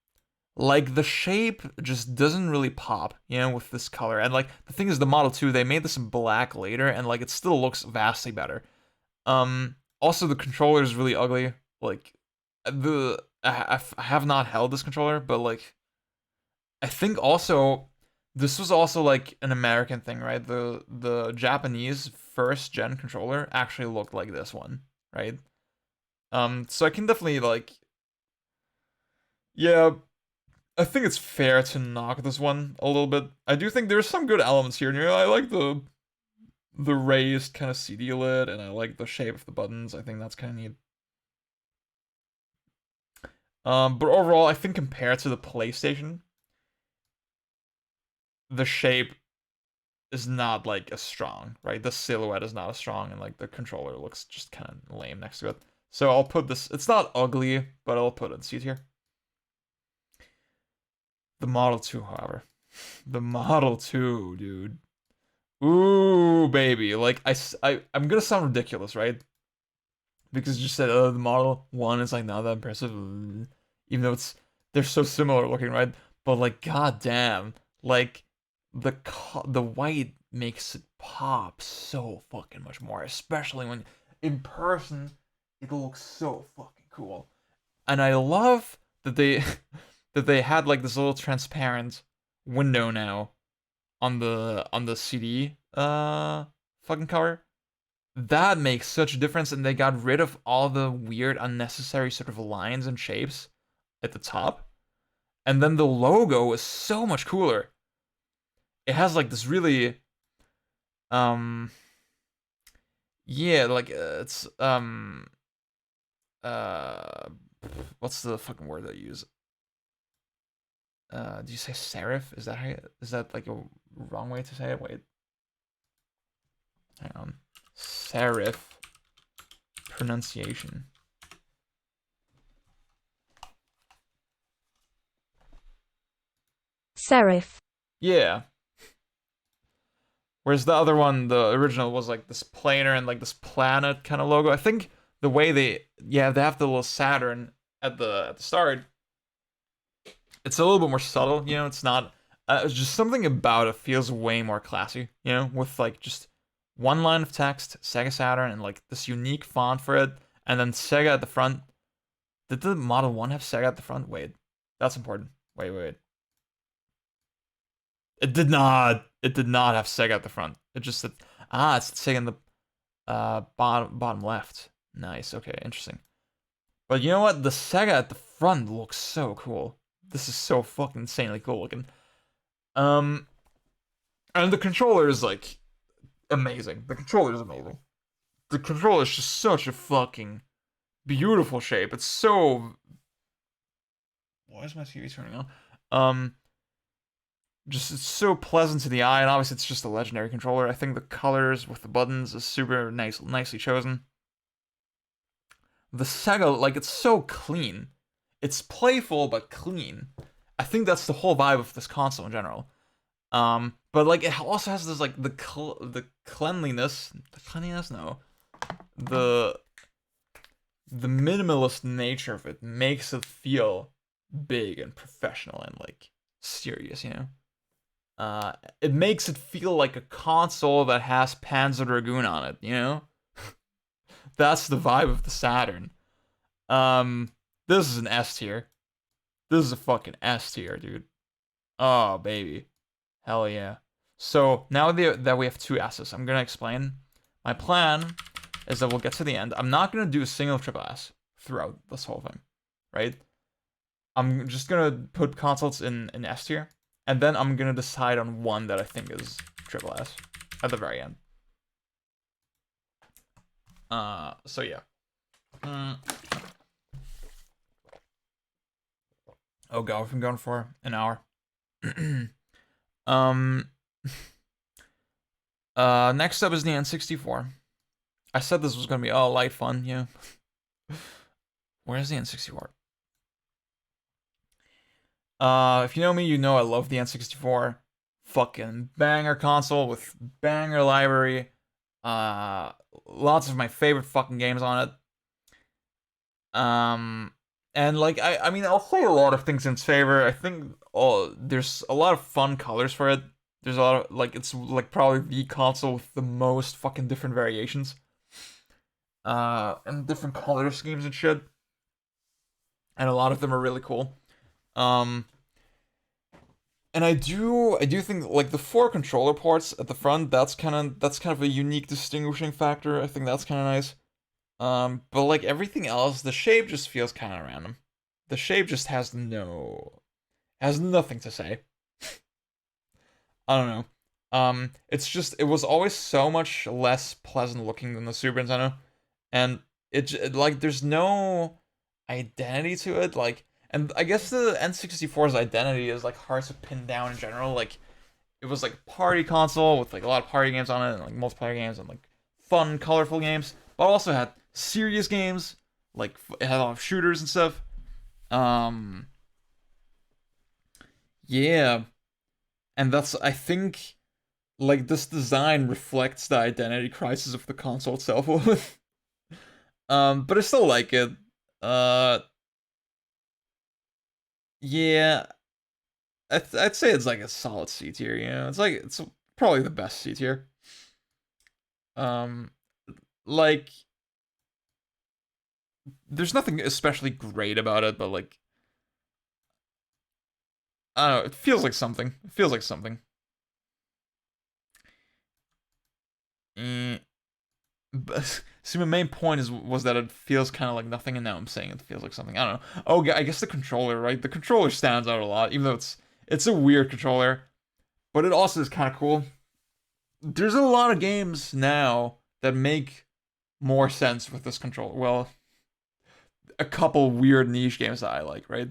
like the shape just doesn't really pop, with this color. And like the thing is, the Model 2 they made this in black later, and like it still looks vastly better. Also the controller is really ugly. Like I have not held this controller, but like I think also this was also like an American thing, right? The Japanese first gen controller actually looked like this one, right? So I can definitely like, yeah, I think it's fair to knock this one a little bit. I do think there's some good elements here. I like the raised kind of CD lid, and I like the shape of the buttons. I think that's kind of neat. But overall, I think compared to the PlayStation, the shape is not like as strong, right? The silhouette is not as strong, and like the controller looks just kind of lame next to it. So I'll put this. It's not ugly, but I'll put it in C tier. The Model 2, however, the Model 2, dude. Ooh, baby. Like I'm gonna sound ridiculous, right? Because you just said, oh, the Model 1 is like not that impressive, even though they're so similar looking, right? But like, goddamn, like the white makes it pop so fucking much more, especially when in person it looks so fucking cool. And I love that they that they had like this little transparent window now on the CD fucking cover. That makes such a difference, and they got rid of all the weird unnecessary sort of lines and shapes at the top. And then the logo is so much cooler. It has like this really yeah, like it's uh what's the fucking word that you use? Do you say serif? Is that like a wrong way to say it? Wait. Hang on. Serif pronunciation. Serif. Yeah. Whereas the other one, the original, was like this planar and like this planet kind of logo. I think the way they have the little Saturn at the start. It's a little bit more subtle, It's not. It's just something about it feels way more classy, with like just one line of text, Sega Saturn, and like this unique font for it, and then Sega at the front. Did the Model 1 have Sega at the front? Wait, that's important. Wait. It did not. It did not have Sega at the front. It just said. Ah, it's Sega in the bottom left. Nice. Okay, interesting. But you know what? The Sega at the front looks so cool. This is so fucking insanely cool looking. Um, and the controller is like amazing. The controller is amazing. The controller is just such a fucking beautiful shape. It's so. Why is my TV turning on? Um, just it's so pleasant to the eye, and obviously it's just a legendary controller. I think the colors with the buttons is super nicely chosen. The Sega, like, it's so clean. It's playful but clean. I think that's the whole vibe of this console in general. But like it also has this like the cleanliness, no, the the minimalist nature of it makes it feel big and professional and like serious, you know. It makes it feel like a console that has Panzer Dragoon on it, you know. That's the vibe of the Saturn. Um, this is an S tier. This is a fucking S tier, dude. Oh baby, hell yeah. So now that we have two S's, I'm gonna explain. My plan is that we'll get to the end. I'm not gonna do a single triple S throughout this whole thing, right? I'm just gonna put consoles in S tier, and then I'm gonna decide on one that I think is triple S at the very end. So yeah. Oh god, we've been going for an hour. um. Next up is the N64. I said this was gonna be all light fun, yeah. Where's the N64? If you know me, you know I love the N64. Fucking banger console with banger library. Lots of my favorite fucking games on it. And like I mean, I'll say a lot of things in its favor. I think there's a lot of fun colors for it. There's a lot of like it's like probably the console with the most fucking different variations. And different color schemes and shit. And a lot of them are really cool. Um, and I do think like the four controller ports at the front, that's kind of a unique distinguishing factor. I think that's kind of nice. But like everything else, the shape just feels kind of random. The shape just has nothing to say. I don't know. It was always so much less pleasant looking than the Super Nintendo, and like there's no identity to it. Like, and I guess the N64's identity is like hard to pin down in general. Like, it was like a party console with like a lot of party games on it and like multiplayer games and like fun, colorful games, but also had serious games. Like, it had a lot of shooters and stuff. Um, yeah, and that's I think like this design reflects the identity crisis of the console itself. But I still like it. Uh, yeah, I'd say it's like a solid C tier. You know, it's probably the best C tier. Um, like there's nothing especially great about it, but like I don't know, it feels like something. It feels like something. Eh, but see, my main point was that it feels kind of like nothing, and now I'm saying it feels like something. I don't know. Oh, I guess the controller, right? The controller stands out a lot, even though it's a weird controller, but it also is kind of cool. There's a lot of games now that make more sense with this controller. Well, a couple weird niche games that I like, right?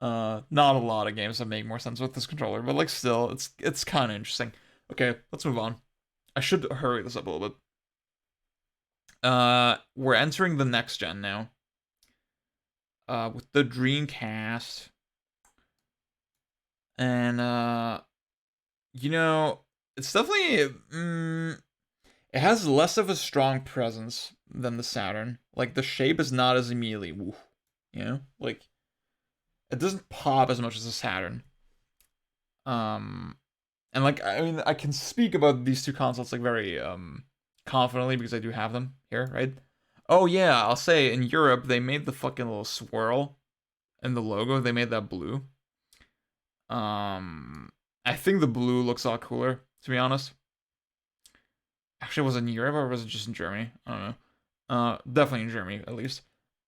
Not a lot of games that make more sense with this controller, but like still, it's kind of interesting. Okay, let's move on. I should hurry this up a little bit. We're entering the next gen now. With the Dreamcast, and you know, it's definitely it has less of a strong presence than the Saturn. Like the shape is not as immediately woo, you know, like it doesn't pop as much as the Saturn. Um, and like I mean, I can speak about these two consoles like very confidently because I do have them here, right? Oh yeah, I'll say in Europe they made the fucking little swirl in the logo. They made that blue. I think the blue looks a lot cooler, to be honest. Actually, was it in Europe or was it just in Germany? I don't know. Definitely in Germany at least.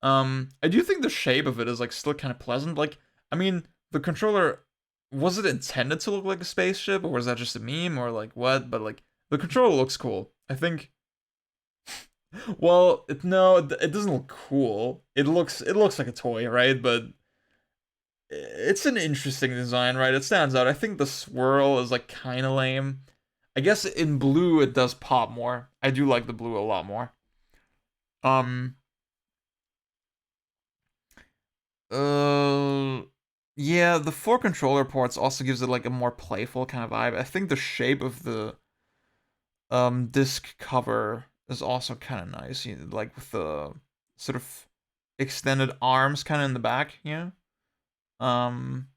I do think the shape of it is like still kind of pleasant. Like, I mean, the controller, was it intended to look like a spaceship, or was that just a meme, or like what? But like, the controller looks cool. I think. Well, no, it doesn't look cool. It looks like a toy, right? But it's an interesting design, right? It stands out. I think the swirl is like kind of lame. I guess in blue it does pop more. I do like the blue a lot more. Um, uh, yeah, the four controller ports also gives it like a more playful kind of vibe. I think the shape of the disc cover is also kind of nice, like with the sort of extended arms kind of in the back, Um,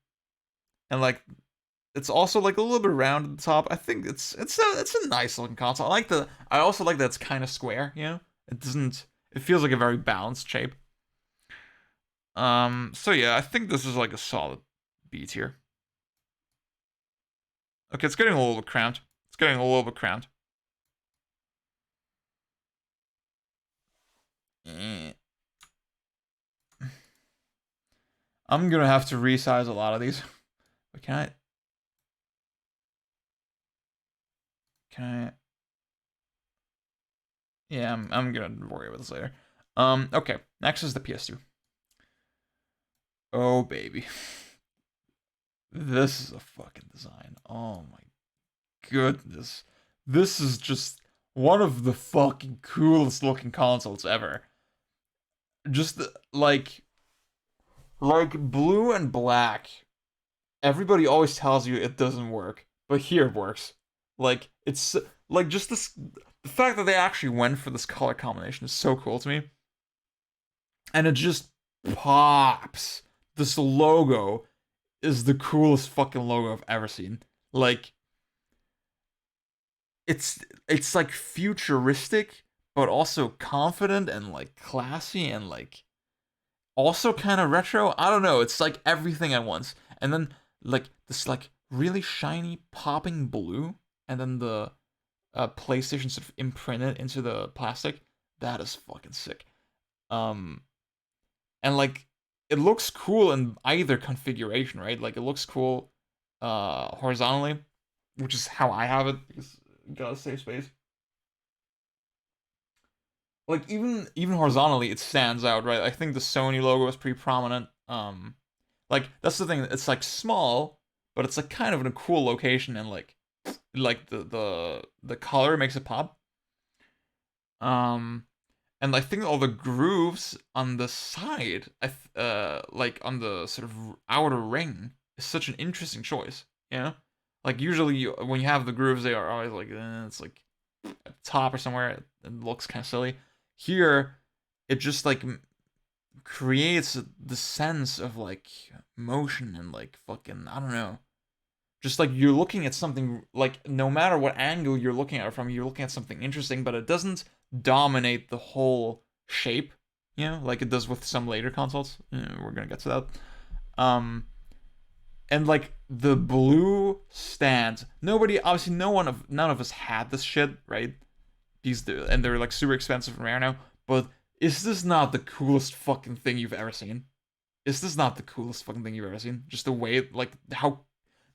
and like it's also like a little bit round at the top. I think it's a nice looking console. I also like that it's kind of square, It doesn't it feels like a very balanced shape. So yeah, I think this is like a solid B tier. Okay, it's getting a little bit cramped. It's getting a little bit cramped. Eh. I'm gonna have to resize a lot of these. But can I yeah, I'm gonna worry about this later. Okay, next is the PS2. Oh baby. This is a fucking design. Oh my goodness. This is just one of the fucking coolest looking consoles ever. Just like blue and black. Everybody always tells you it doesn't work, but here it works. Like it's like just this the fact that they actually went for this color combination is so cool to me. And it just pops. This logo is the coolest fucking logo I've ever seen. Like it's like futuristic, but also confident and like classy and like also kind of retro. I don't know. It's like everything at once. And then like this like really shiny popping blue, and then the PlayStation sort of imprinted into the plastic. That is fucking sick. Um, and like it looks cool in either configuration, right? Like it looks cool horizontally, which is how I have it because you gotta save space. Like even horizontally it stands out, right? I think the Sony logo is pretty prominent. Like that's the thing, it's like small, but it's like kind of in a cool location, and like the color makes it pop. Um and I think all the grooves on the side, like on the sort of outer ring, is such an interesting choice. Like usually when you have the grooves, they are always like it's like at the top or somewhere. It looks kind of silly. Here, it just like creates the sense of like motion and like fucking I don't know. Just like you're looking at something, like no matter what angle you're looking at it from, you're looking at something interesting, but it doesn't dominate the whole shape, like it does with some later consoles. We're gonna get to that. Um, and like the blue stand, obviously, none of us had this shit, right? And they're like super expensive and rare now. But is this not the coolest fucking thing you've ever seen? Is this not the coolest fucking thing you've ever seen? Just the way, like how,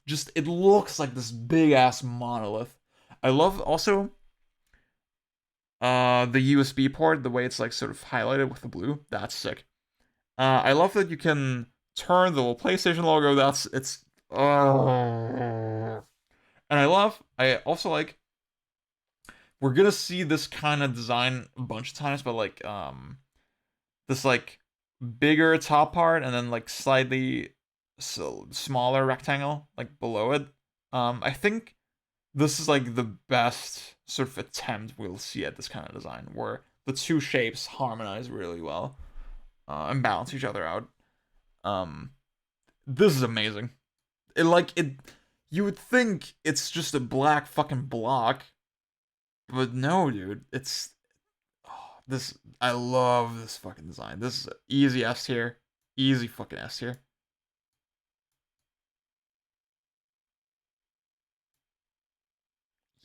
just it looks like this big ass monolith. I love also the USB port, the way it's like sort of highlighted with the blue. That's sick. I love that you can turn the little PlayStation logo. That's it's. And I also like we're gonna see this kind of design a bunch of times, but like this like bigger top part and then like slightly smaller rectangle like below it. I think this is like the best sort of attempt we'll see at this kind of design where the two shapes harmonize really well and balance each other out. Um, this is amazing. It you would think it's just a black fucking block, but no, dude. This I love this fucking design. This is easy S tier. Easy fucking S tier.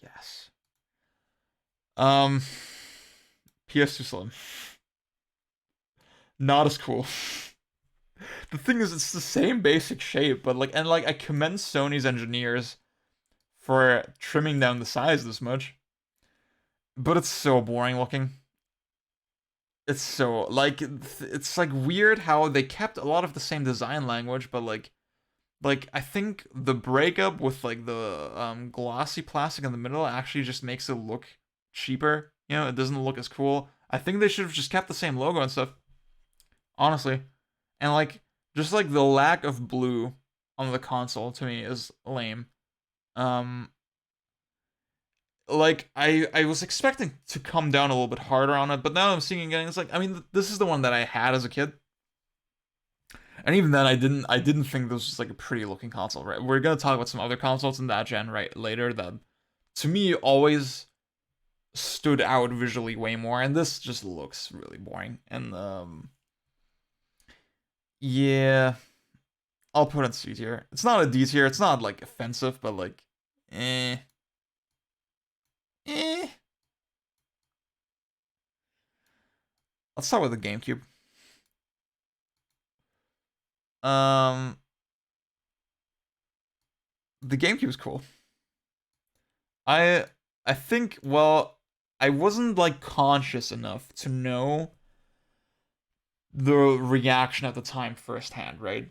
Yes. Um, PS2 Slim. Not as cool. The thing is, it's the same basic shape, but like, and like, I commend Sony's engineers for trimming down the size this much. But it's so boring looking. It's so like it's like weird how they kept a lot of the same design language, but like I think the breakup with like the glossy plastic in the middle actually just makes it look cheaper. You know, it doesn't look as cool. I think they should have just kept the same logo and stuff, honestly. And like just like the lack of blue on the console to me is lame. Um like I was expecting to come down a little bit harder on it, but now I'm seeing it again. It's like, I mean, this is the one that I had as a kid, and even then I didn't think this was like a pretty looking console. Right? We're gonna talk about some other consoles in that gen right later that to me always stood out visually way more, and this just looks really boring. And yeah, I'll put it C tier. It's not a D tier. It's not like offensive, but like eh eh. Let's start with the GameCube. Um, the GameCube's cool. I I think, well, I wasn't like conscious enough to know the reaction at the time firsthand, right?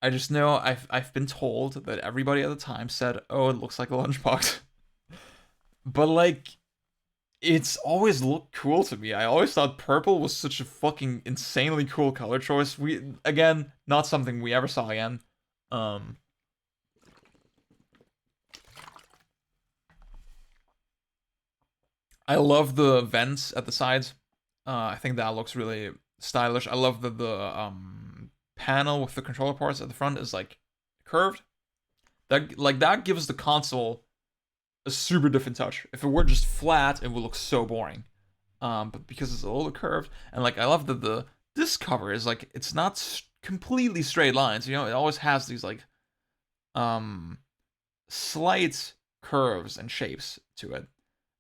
I just know I've been told that everybody at the time said, "Oh, it looks like a lunchbox." But like it's always looked cool to me. I always thought purple was such a fucking insanely cool color choice. We again, not something we ever saw again. Um I love the vents at the sides. I think that looks really stylish. I love that the panel with the controller ports at the front is like curved. That gives the console a super different touch. If it were just flat, it would look so boring. But because it's a little curved, and like I love that the this cover is like it's not completely straight lines. You know, it always has these like um slight curves and shapes to it.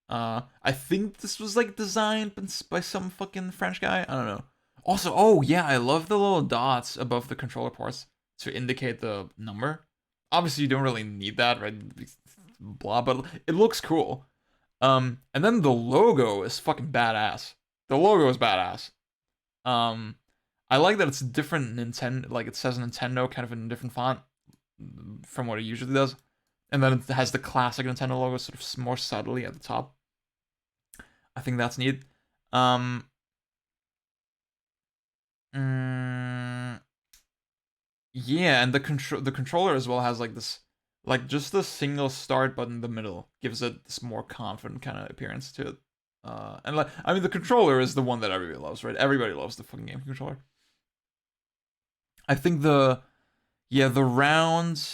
I think this was like designed by some fucking French guy. I don't know. Also, oh yeah, I love the little dots above the controller ports to indicate the number. Obviously, you don't really need that, right? Blah, but it looks cool. And then the logo is fucking badass. The logo is badass. Um, I like that it's different Nintendo, like it says Nintendo kind of in a different font from what it usually does. And then it has the classic Nintendo logo sort of more subtly at the top. I think that's neat. Um, mm, yeah, and the controller as well has like this, like just the single start button in the middle gives it this more confident kind of appearance to it. And like, I mean, the controller is the one that everybody loves, right? Everybody loves the fucking game controller. I think the round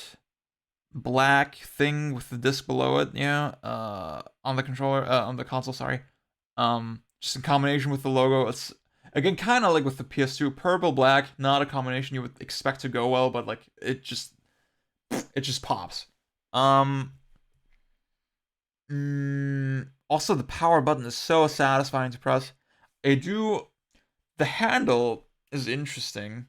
black thing with the disc below it, yeah, on the controller, on the console, sorry. Just in combination with the logo, it's again kind of like with the PS2, purple black, not a combination you would expect to go well, but like it just pops. Um, Also the power button is so satisfying to press. I do the handle is interesting.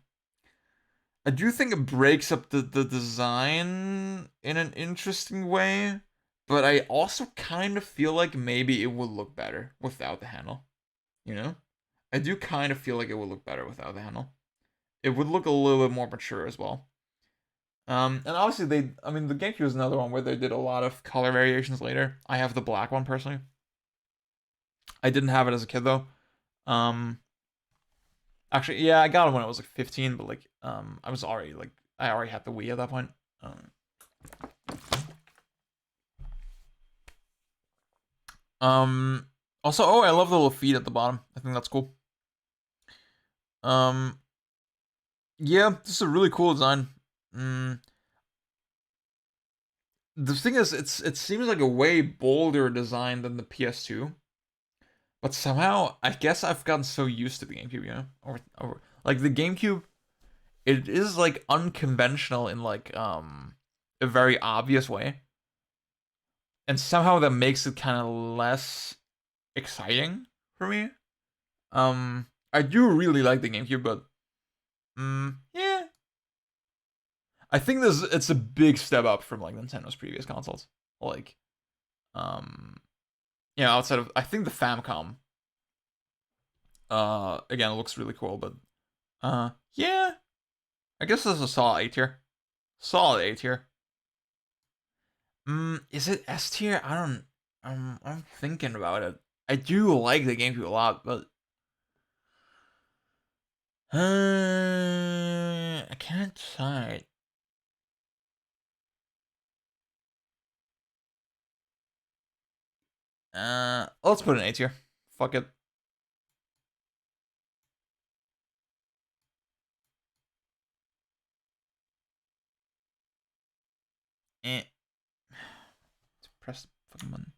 I do think it breaks up the design in an interesting way, but I also kind of feel like maybe it would look better without the handle. You know? I do kind of feel like it would look better without the handle. It would look a little bit more mature as well. And obviously I mean, the GameCube is another one where they did a lot of color variations later. I have the black one personally. I didn't have it as a kid though. Um, Actually, yeah, I got it when I was like 15, but like, I was already like, I already had the Wii at that point. Um, Also, oh, I love the little feet at the bottom. I think that's cool. Um, yeah, this is a really cool design. Mm, the thing is, it seems like a way bolder design than the PS2, but somehow I guess I've gotten so used to the GameCube, you know, or like the GameCube, it is like unconventional in like a very obvious way. and somehow that makes it kind of less exciting for me. I do really like the GameCube, but yeah, I think it's a big step up from like Nintendo's previous consoles. Like, um, outside of I think the Famicom, again, it looks really cool, but yeah, I guess this is a solid A tier. Solid A tier. Is it S tier? I don't. I'm thinking about it. I do like the GameCube a lot, but I can't decide. Let's put an A tier. Fuck it. Eh. Press the fucking button.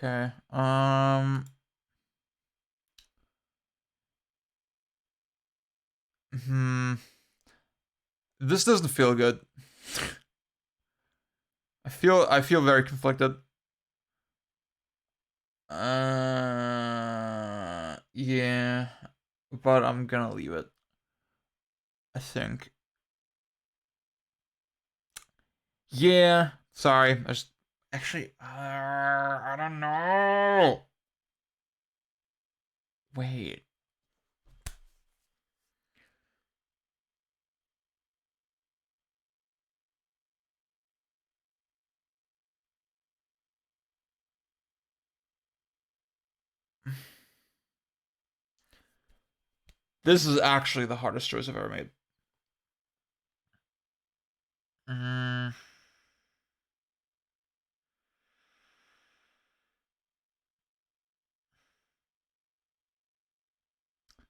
Okay. Hmm. This doesn't feel good. I feel very conflicted. Yeah, but I'm gonna leave it. I think. Yeah. Sorry. I just actually. I don't know. Wait. This is actually the hardest choice I've ever made. Mm,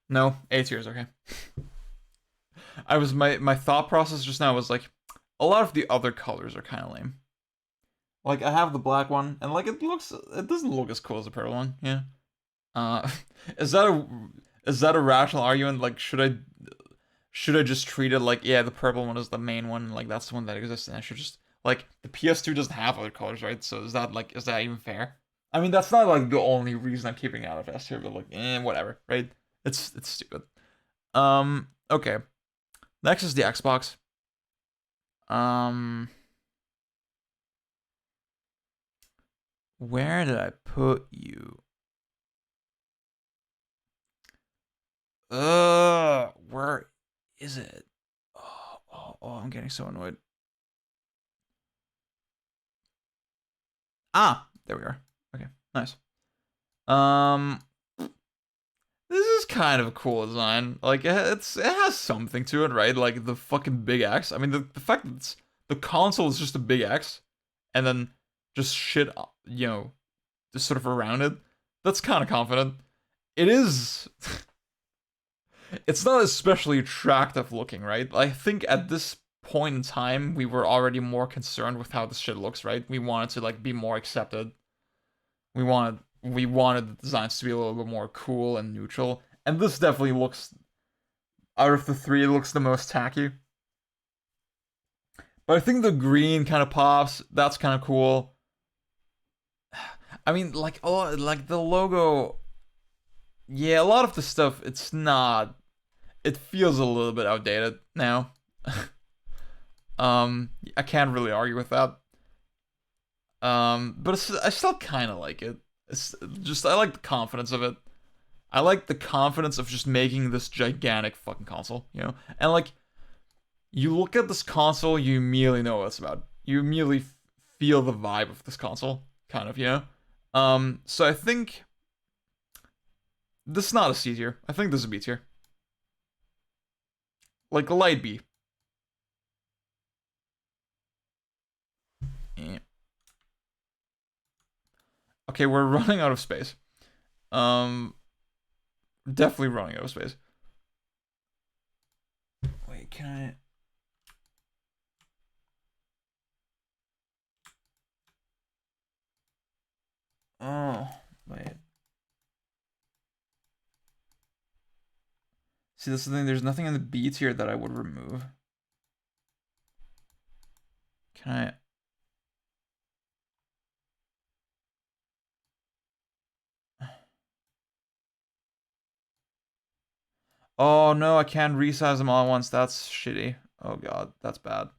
no, A tier is okay. My thought process just now was like, a lot of the other colors are kind of lame. Like I have the black one, and like it doesn't look as cool as the purple one. Yeah. Uh, is that a rational argument? Like, should I just treat it like, yeah, the purple one is the main one, like that's the one that exists, and I should just like the PS2 doesn't have other colors, right? So is that even fair? I mean, that's not like the only reason I'm keeping it out of S here, but like, whatever, right? It's stupid. Okay. Next is the Xbox. Um, where did I put you? Where is it? I'm getting so annoyed. Ah, there we are. Okay, nice. Um, this is kind of a cool design. Like it has something to it, right? Like the fucking big X. I mean, the fact that the console is just a big X, and then just shit, just sort of around it. That's kind of confident. It is. It's not especially attractive looking, right? I think at this point in time, we were already more concerned with how this shit looks, right? We wanted to like be more accepted. We wanted the designs to be a little bit more cool and neutral. And this definitely looks, out of the three, it looks the most tacky. But I think the green kind of pops. That's kind of cool. I mean, like, oh, like the logo. Yeah, a lot of the stuff. It's not. It feels a little bit outdated now. I can't really argue with that. But I still kind of like it. It's just I like the confidence of it. I like the confidence of just making this gigantic fucking console, And like, you look at this console, you immediately know what it's about. You immediately feel the vibe of this console, kind of, So I think this is not a C tier. I think this is a B tier, like a light B. Yeah. Okay, we're running out of space. Um, definitely running out of space. Wait, can I? Oh, wait. See, this is the thing. There's nothing in the B tier that I would remove. Can I? Oh no, I can't resize them all at once. That's shitty. Oh god, that's bad.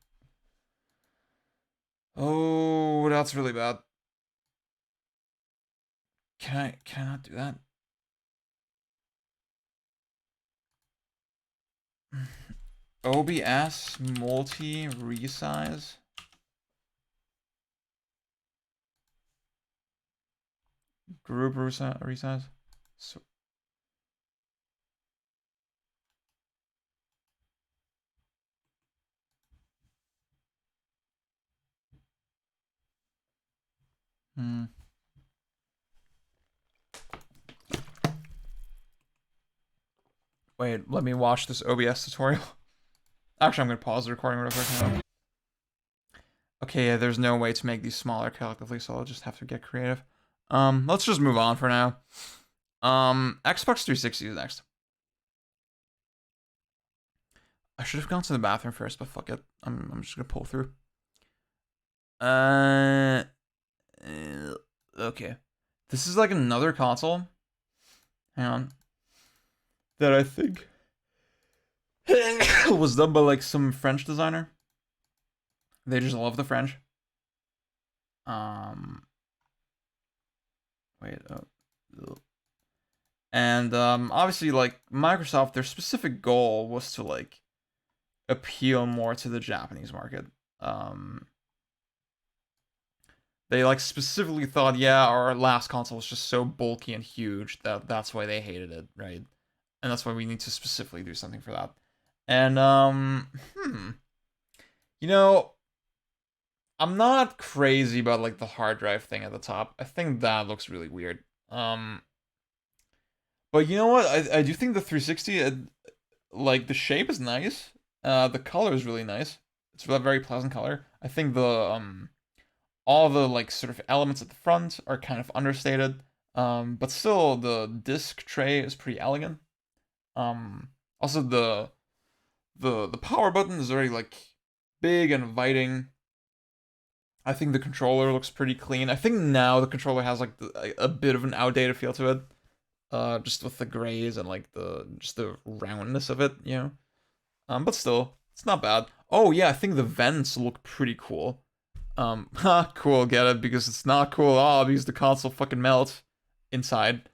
Oh, that's really bad. Can I not do that? OBS multi resize. Group resize. So Wait, let me watch this OBS tutorial. Actually, I'm gonna pause the recording real quick. Okay, yeah, there's no way to make these smaller collectively, so I'll just have to get creative. Let's just move on for now. Xbox 360 is next. I should have gone to the bathroom first, but fuck it. I'm just gonna pull through. Okay. This is like another console. Hang on. That I think was done by like some French designer. They just love the French. Wait. And obviously, like Microsoft, their specific goal was to like appeal more to the Japanese market. They like specifically thought, yeah, our last console was just so bulky and huge that that's why they hated it, right? And that's why we need to specifically do something for that. And you know, I'm not crazy about like the hard drive thing at the top. I think that looks really weird. But you know what? I do think the 360, like the shape is nice. The color is really nice. It's a very pleasant color. I think the all the like sort of elements at the front are kind of understated. But still the disc tray is pretty elegant. Also the power button is very like big and inviting. I think the controller looks pretty clean. I think now the controller has like a bit of an outdated feel to it. Just with the grays and like the roundness of it, you know. But still, it's not bad. Oh yeah, I think the vents look pretty cool. Cool, get it, because it's not cool at all because the console fucking melts inside.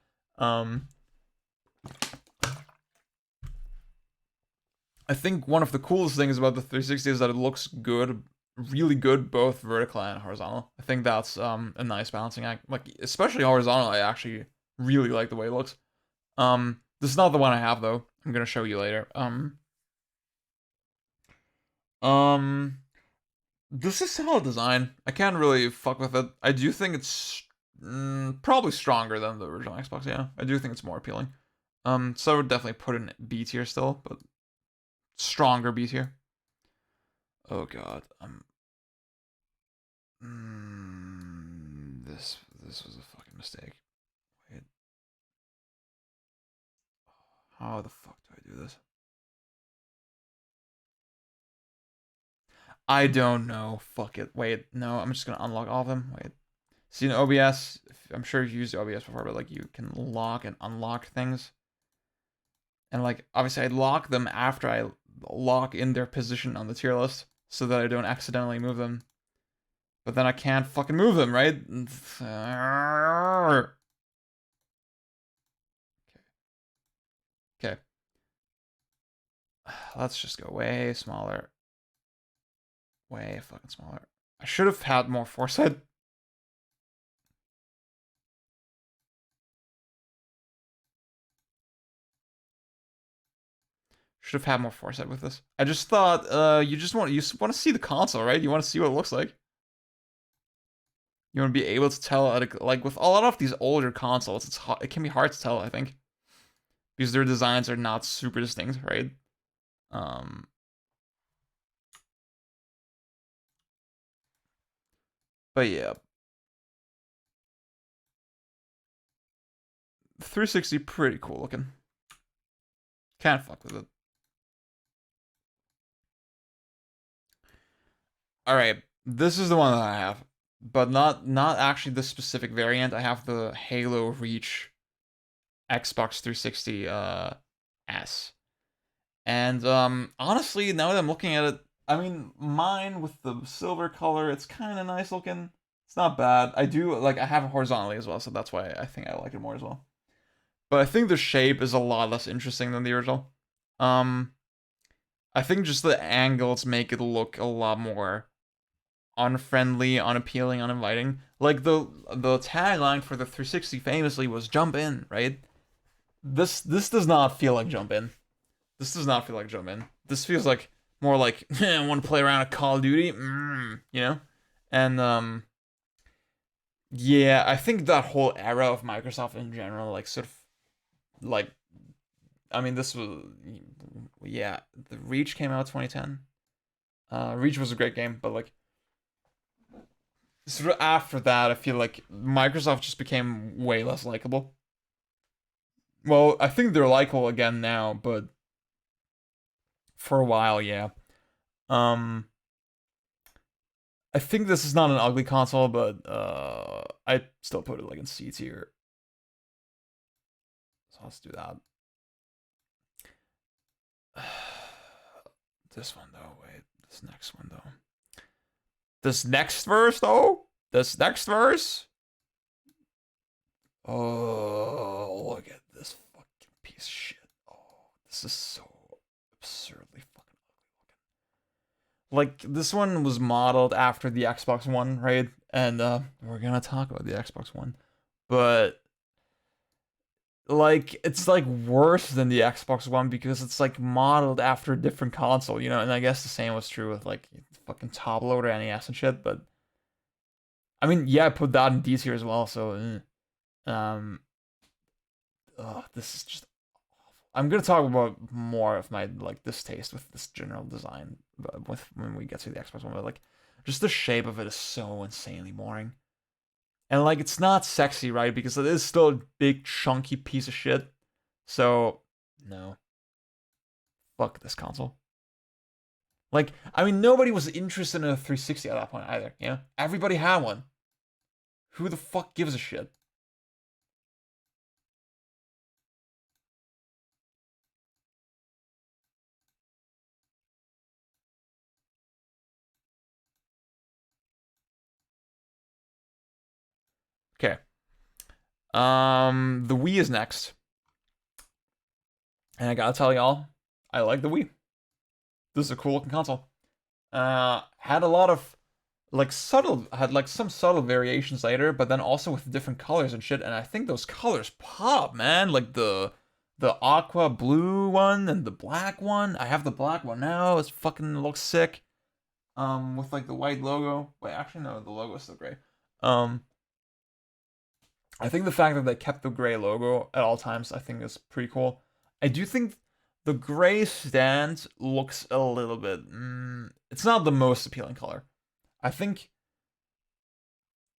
I think one of the coolest things about the 360 is that it looks good, really good, both vertical and horizontal. I think that's a nice balancing act. Like especially horizontal, I actually really like the way it looks. This is not the one I have though. I'm gonna show you later. Um, this is solid design. I can't really fuck with it. I do think it's probably stronger than the original Xbox. Yeah, I do think it's more appealing. So I would definitely put in B tier still, but stronger B tier. Oh god. This was a fucking mistake. Wait. How the fuck do I do this? I don't know. Fuck it. Wait, no, I'm just gonna unlock all of them. Wait. See, in OBS, I'm sure you've used OBS before, but like you can lock and unlock things. And like obviously I lock them after I lock in their position on the tier list so that I don't accidentally move them. But then I can't fucking move them, right? Okay. Let's just go way smaller. Way fucking smaller. I should have had more foresight. Should have had more foresight with this. I just thought you want to see the console, right? You want to see what it looks like. You want to be able to tell like with a lot of these older consoles, it can be hard to tell, I think, because their designs are not super distinct, right? Um but yeah. 360 pretty cool looking. Can't fuck with it. Alright, this is the one that I have. But not actually this specific variant. I have the Halo Reach Xbox 360 S. And honestly, now that I'm looking at it, I mean, mine with the silver color, it's kind of nice looking. It's not bad. I do like I have it horizontally as well, so that's why I think I like it more as well. But I think the shape is a lot less interesting than the original. Um, I think just the angles make it look a lot more unfriendly, unappealing, uninviting. Like the tagline for the 360 famously was "Jump in," right? This does not feel like jump in. This does not feel like jump in. This feels like more like I want to play around a Call of Duty, you know? And yeah, I think that whole era of Microsoft in general, like sort of like I mean this was yeah, the Reach came out 2010. Reach was a great game, but like sort of after that, I feel like Microsoft just became way less likable. Well, I think they're likable again now, but for a while, yeah. Um, I think this is not an ugly console, but I still put it like in C tier. So let's do that. This one though, wait, this next one though. This next verse though? This next verse? Oh, look at this fucking piece of shit. Oh, this is so absurdly fucking ugly looking. Like, this one was modeled after the Xbox One, right? And we're gonna talk about the Xbox One. But like it's like worse than the Xbox One because it's like modeled after a different console, you know, and I guess the same was true with like fucking top loader NES and shit, but I mean, yeah, I put that in D tier as well, so this is just awful. I'm gonna talk about more of my like distaste with this general design with when we get to the Xbox One, but like just the shape of it is so insanely boring. And like it's not sexy, right? Because it is still a big chunky piece of shit. So no. Fuck this console. Like, I mean nobody was interested in a 360 at that point either, you know? Everybody had one. Who the fuck gives a shit? Okay. The Wii is next. And I gotta tell y'all, I like the Wii. This is a cool looking console. Had a lot of like had like some subtle variations later, but then also with different colors and shit. And I think those colors pop, man. Like the aqua blue one and the black one. I have the black one now. It's fucking looks sick. With like the white logo. Wait, actually no, the logo is still gray. I think the fact that they kept the gray logo at all times, I think is pretty cool. I do think the gray stand looks a little bit. It's not the most appealing color. I think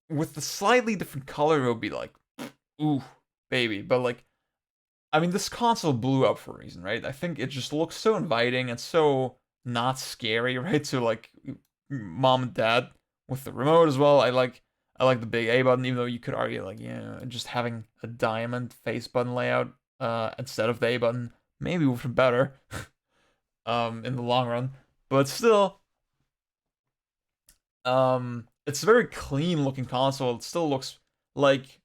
with the slightly different color, it would be like, ooh, baby. But like, I mean, this console blew up for a reason, right? I think it just looks so inviting and so not scary, right? To like mom and dad with the remote as well. I like the big A button, even though you could argue like, yeah, just having a diamond face button layout instead of the A button maybe would be better in the long run. But still, it's a very clean looking console. It still looks like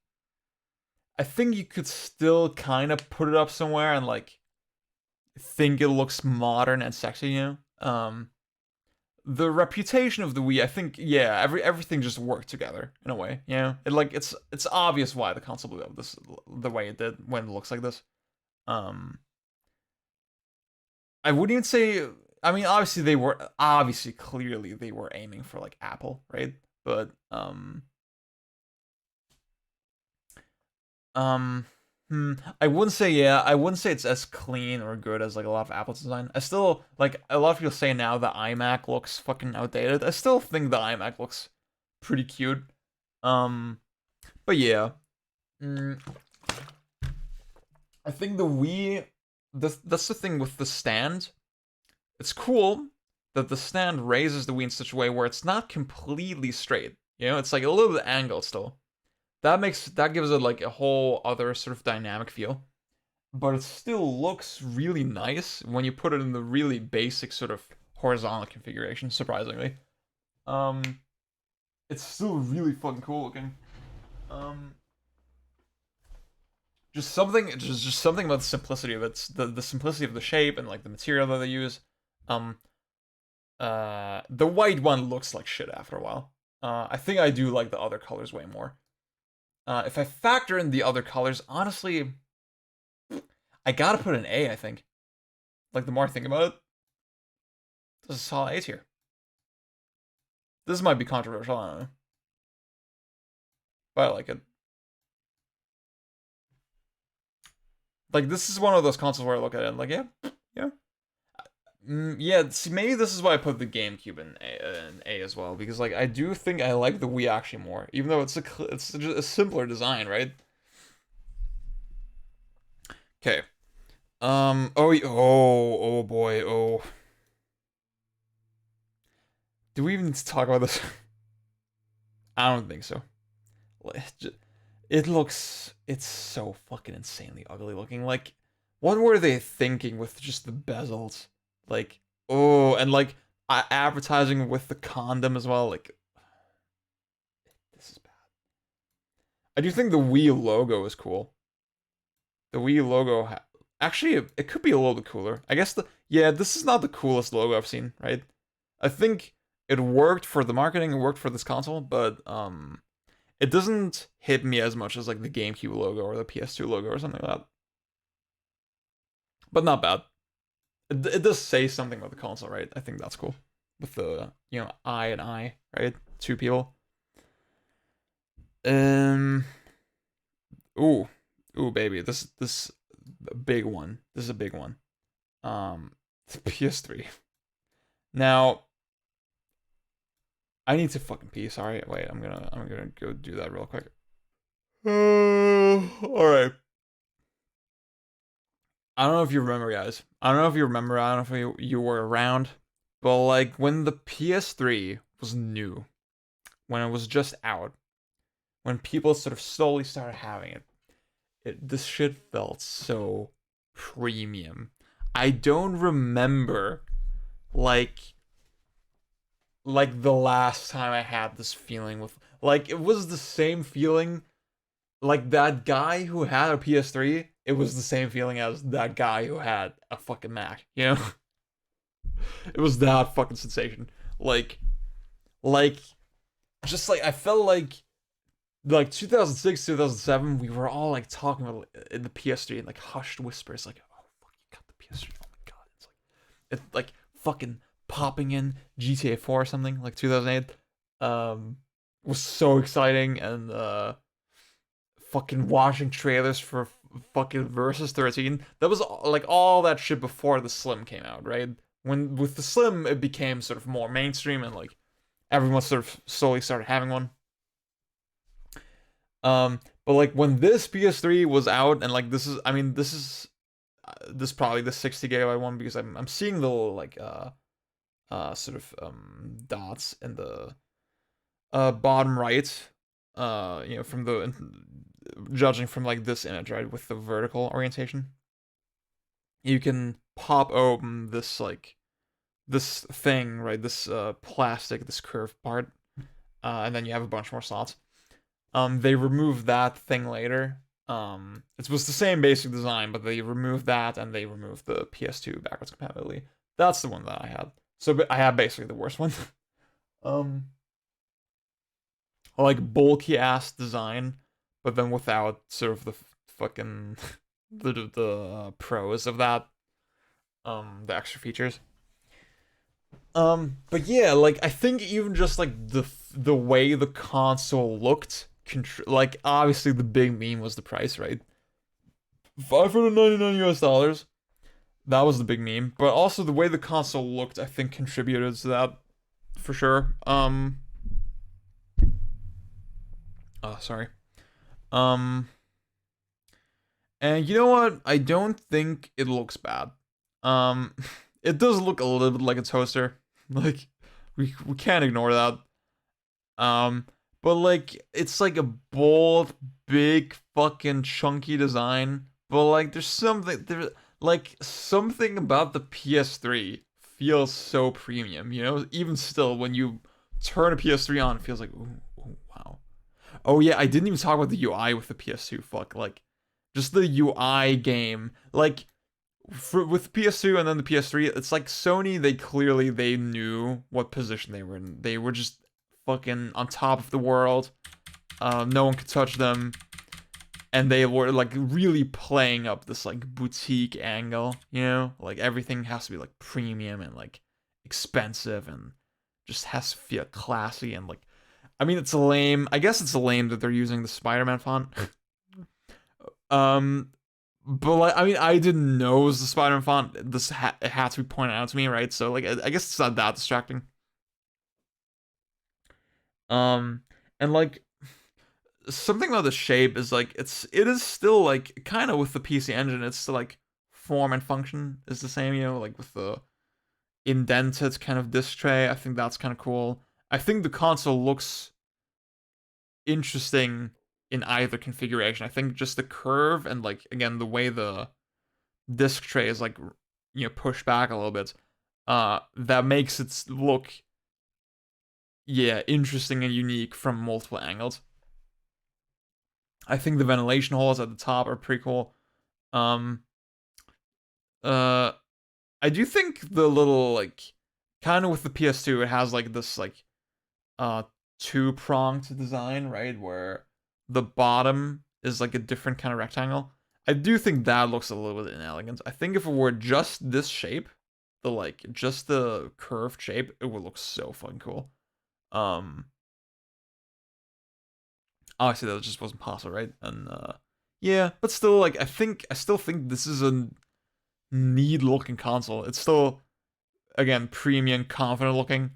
I think you could still kind of put it up somewhere and like think it looks modern and sexy, you know? The reputation of the Wii, I think, yeah, everything just worked together in a way, you know? It's obvious why the console blew up this the way it did when it looks like this. I wouldn't even say. I mean, obviously clearly they were aiming for like Apple, right? But um, I wouldn't say yeah. I wouldn't say it's as clean or good as like a lot of Apple's design. I still like a lot of people say now the iMac looks fucking outdated. I still think the iMac looks pretty cute. But yeah. Mm, I think the Wii, that's the thing with the stand. It's cool that the stand raises the Wii in such a way where it's not completely straight. You know, it's like a little bit angled still. That gives it like a whole other sort of dynamic feel. But it still looks really nice when you put it in the really basic sort of horizontal configuration, surprisingly. Um it's still really fucking cool looking. Um just something about the simplicity of it, the simplicity of the shape and like the material that they use. Um the white one looks like shit after a while. I think I do like the other colors way more. If I factor in the other colors, honestly, I gotta put an A, I think. Like, the more I think about it, this is a solid A tier. This might be controversial, I don't know. But I like it. Like, this is one of those consoles where I look at it and like, yeah, yeah. Yeah, see, maybe this is why I put the GameCube in A as well, because like I do think I like the Wii actually more, even though it's just a simpler design, right? Okay. Oh boy. Oh. Do we even need to talk about this? I don't think so. It's so fucking insanely ugly looking. Like, what were they thinking with just the bezels? Like, oh, and like advertising with the condom as well. Like, this is bad. I do think the Wii logo is cool. The Wii logo, actually, it could be a little bit cooler. I guess yeah, this is not the coolest logo I've seen, right? I think it worked for the marketing, it worked for this console, but it doesn't hit me as much as like the GameCube logo or the PS2 logo or something like that. But not bad. It does say something about the console, right? I think that's cool. With the, I and I, right? Two people. Um ooh. Ooh baby. This big one. This is a big one. PS3. Now I need to fucking pee, sorry. Wait, I'm gonna go do that real quick. Alright. I don't know if you remember, guys. I don't know if you remember. I don't know if you were around. But, like, when the PS3 was new, when it was just out, when people sort of slowly started having this shit felt so premium. I don't remember, like, the last time I had this feeling with, like, it was the same feeling. Like, that guy who had a PS3, it was the same feeling as that guy who had a fucking Mac, you know? It was that fucking sensation. Like, like, just like, I felt like 2006, 2007, we were all like talking about in the PS3 in like hushed whispers, like, oh, fuck, you got the PS3, oh my god. It's like fucking popping in GTA 4 or something, like 2008. Was so exciting, and fucking watching trailers for fucking Versus 13. That was like all that shit before the Slim came out, right? When with the Slim, it became sort of more mainstream and like everyone sort of slowly started having one. But like when this PS3 was out, and like this is, I mean, this is probably the 60 gigabyte one because I'm seeing the little like sort of dots in the bottom right, from the judging from like this image, right, with the vertical orientation, you can pop open this like this thing, right, this plastic, this curved part, and then you have a bunch more slots. They removed that thing later. It was the same basic design, but they removed that and they removed the PS2 backwards compatibility. That's the one that I had. So I had basically the worst one. um, like bulky ass design, but then without sort of the fucking the pros of that, the extra features. But yeah, like I think even just like the way the console looked, like obviously the big meme was the price, right? $599 US. That was the big meme, but also the way the console looked, I think contributed to that for sure. Sorry. Um, And you know what? I don't think it looks bad. Um, it does look a little bit like a toaster. Like, we can't ignore that. Um, but like, it's like a bold, big, fucking chunky design. But like, like something about the PS3 feels so premium. You know, even still, when you turn a PS3 on, it feels like, ooh, wow. Oh yeah, I didn't even talk about the UI with the PS2. Fuck, like just the UI game. Like with PS2 and then the PS3, it's like Sony. They knew what position they were in. They were just fucking on top of the world. No one could touch them, and they were like really playing up this like boutique angle. You know, like everything has to be like premium and like expensive and just has to feel classy and like I mean, it's lame. I guess it's lame that they're using the Spider-Man font. um, but like, I mean, I didn't know it was the Spider-Man font. It had to be pointed out to me, right? So like, I guess it's not that distracting. Um, and like something about the shape is like it is still like kind of with the PC Engine. It's still like form and function is the same, you know, like with the indented kind of disc tray. I think that's kind of cool. I think the console looks interesting in either configuration. I think just the curve and like again the way the disc tray is like pushed back a little bit, that makes it look interesting and unique from multiple angles. I think the ventilation holes at the top are pretty cool. Um, uh, I do think the little like kind of with the PS2, it has like this like uh two-pronged design, right? Where the bottom is like a different kind of rectangle. I do think that looks a little bit inelegant. I think if it were just this shape, the like just the curved shape, it would look so fucking cool. Um Obviously that just wasn't possible, right? And yeah, but still like I still think this is a neat looking console. It's still again premium, confident looking.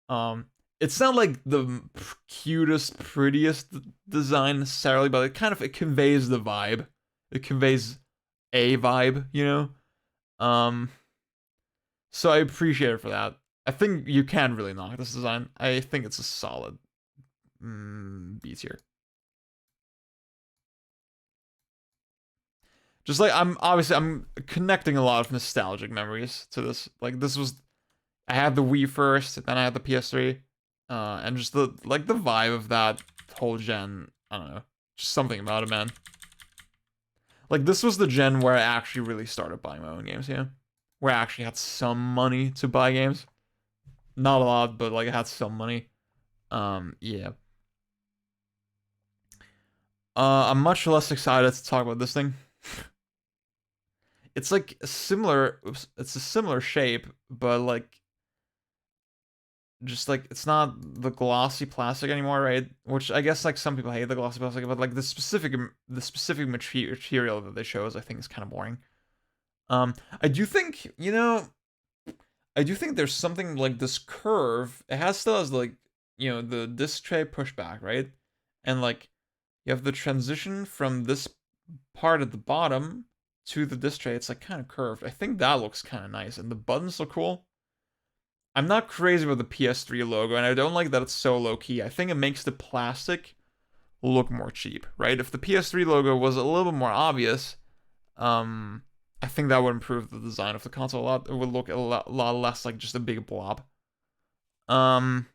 Um, it's not like the cutest, prettiest design necessarily, but it conveys the vibe. It conveys a vibe, you know. Um, so I appreciate it for that. I think you can really knock this design. I think it's a solid B tier. Just like I'm connecting a lot of nostalgic memories to this. Like this was I had the Wii first, then I had the PS3, and just the the vibe of that whole gen. I don't know, just something about it, man. Like this was the gen where I actually really started buying my own games. Yeah, where I actually had some money to buy games. Not a lot, but like I had some money. Yeah. I'm much less excited to talk about this thing. It's like similar. Oops, it's a similar shape, but like just like it's not the glossy plastic anymore, right? Which I guess like some people hate the glossy plastic, but like the specific material that they shows, I think is kind of boring. I do think I do think there's something like this curve. It has still has like the disc tray pushback, right? And like you have the transition from this part at the bottom to the disc tray. It's like kind of curved. I think that looks kind of nice, and the buttons look cool. I'm not crazy about the PS3 logo, and I don't like that it's so low key. I think it makes the plastic look more cheap, right? If the PS3 logo was a little bit more obvious, I think that would improve the design of the console a lot. It would look a lot less like just a big blob. Um,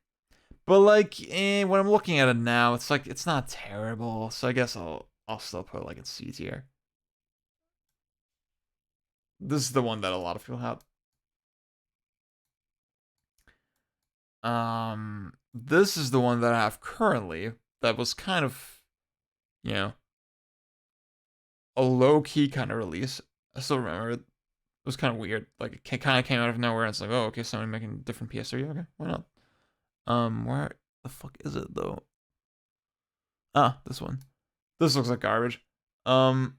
but like when I'm looking at it now, it's like it's not terrible. So I guess I'll still put it like in C tier. This is the one that a lot of people have. This is the one that I have currently that was kind of, you know, a low key kind of release. I still remember it. It was kind of weird. Like it kind of came out of nowhere. And it's like, oh, okay, somebody making different PS3. Okay, why not? Where the fuck is it though? Ah, this one. This looks like garbage. Um,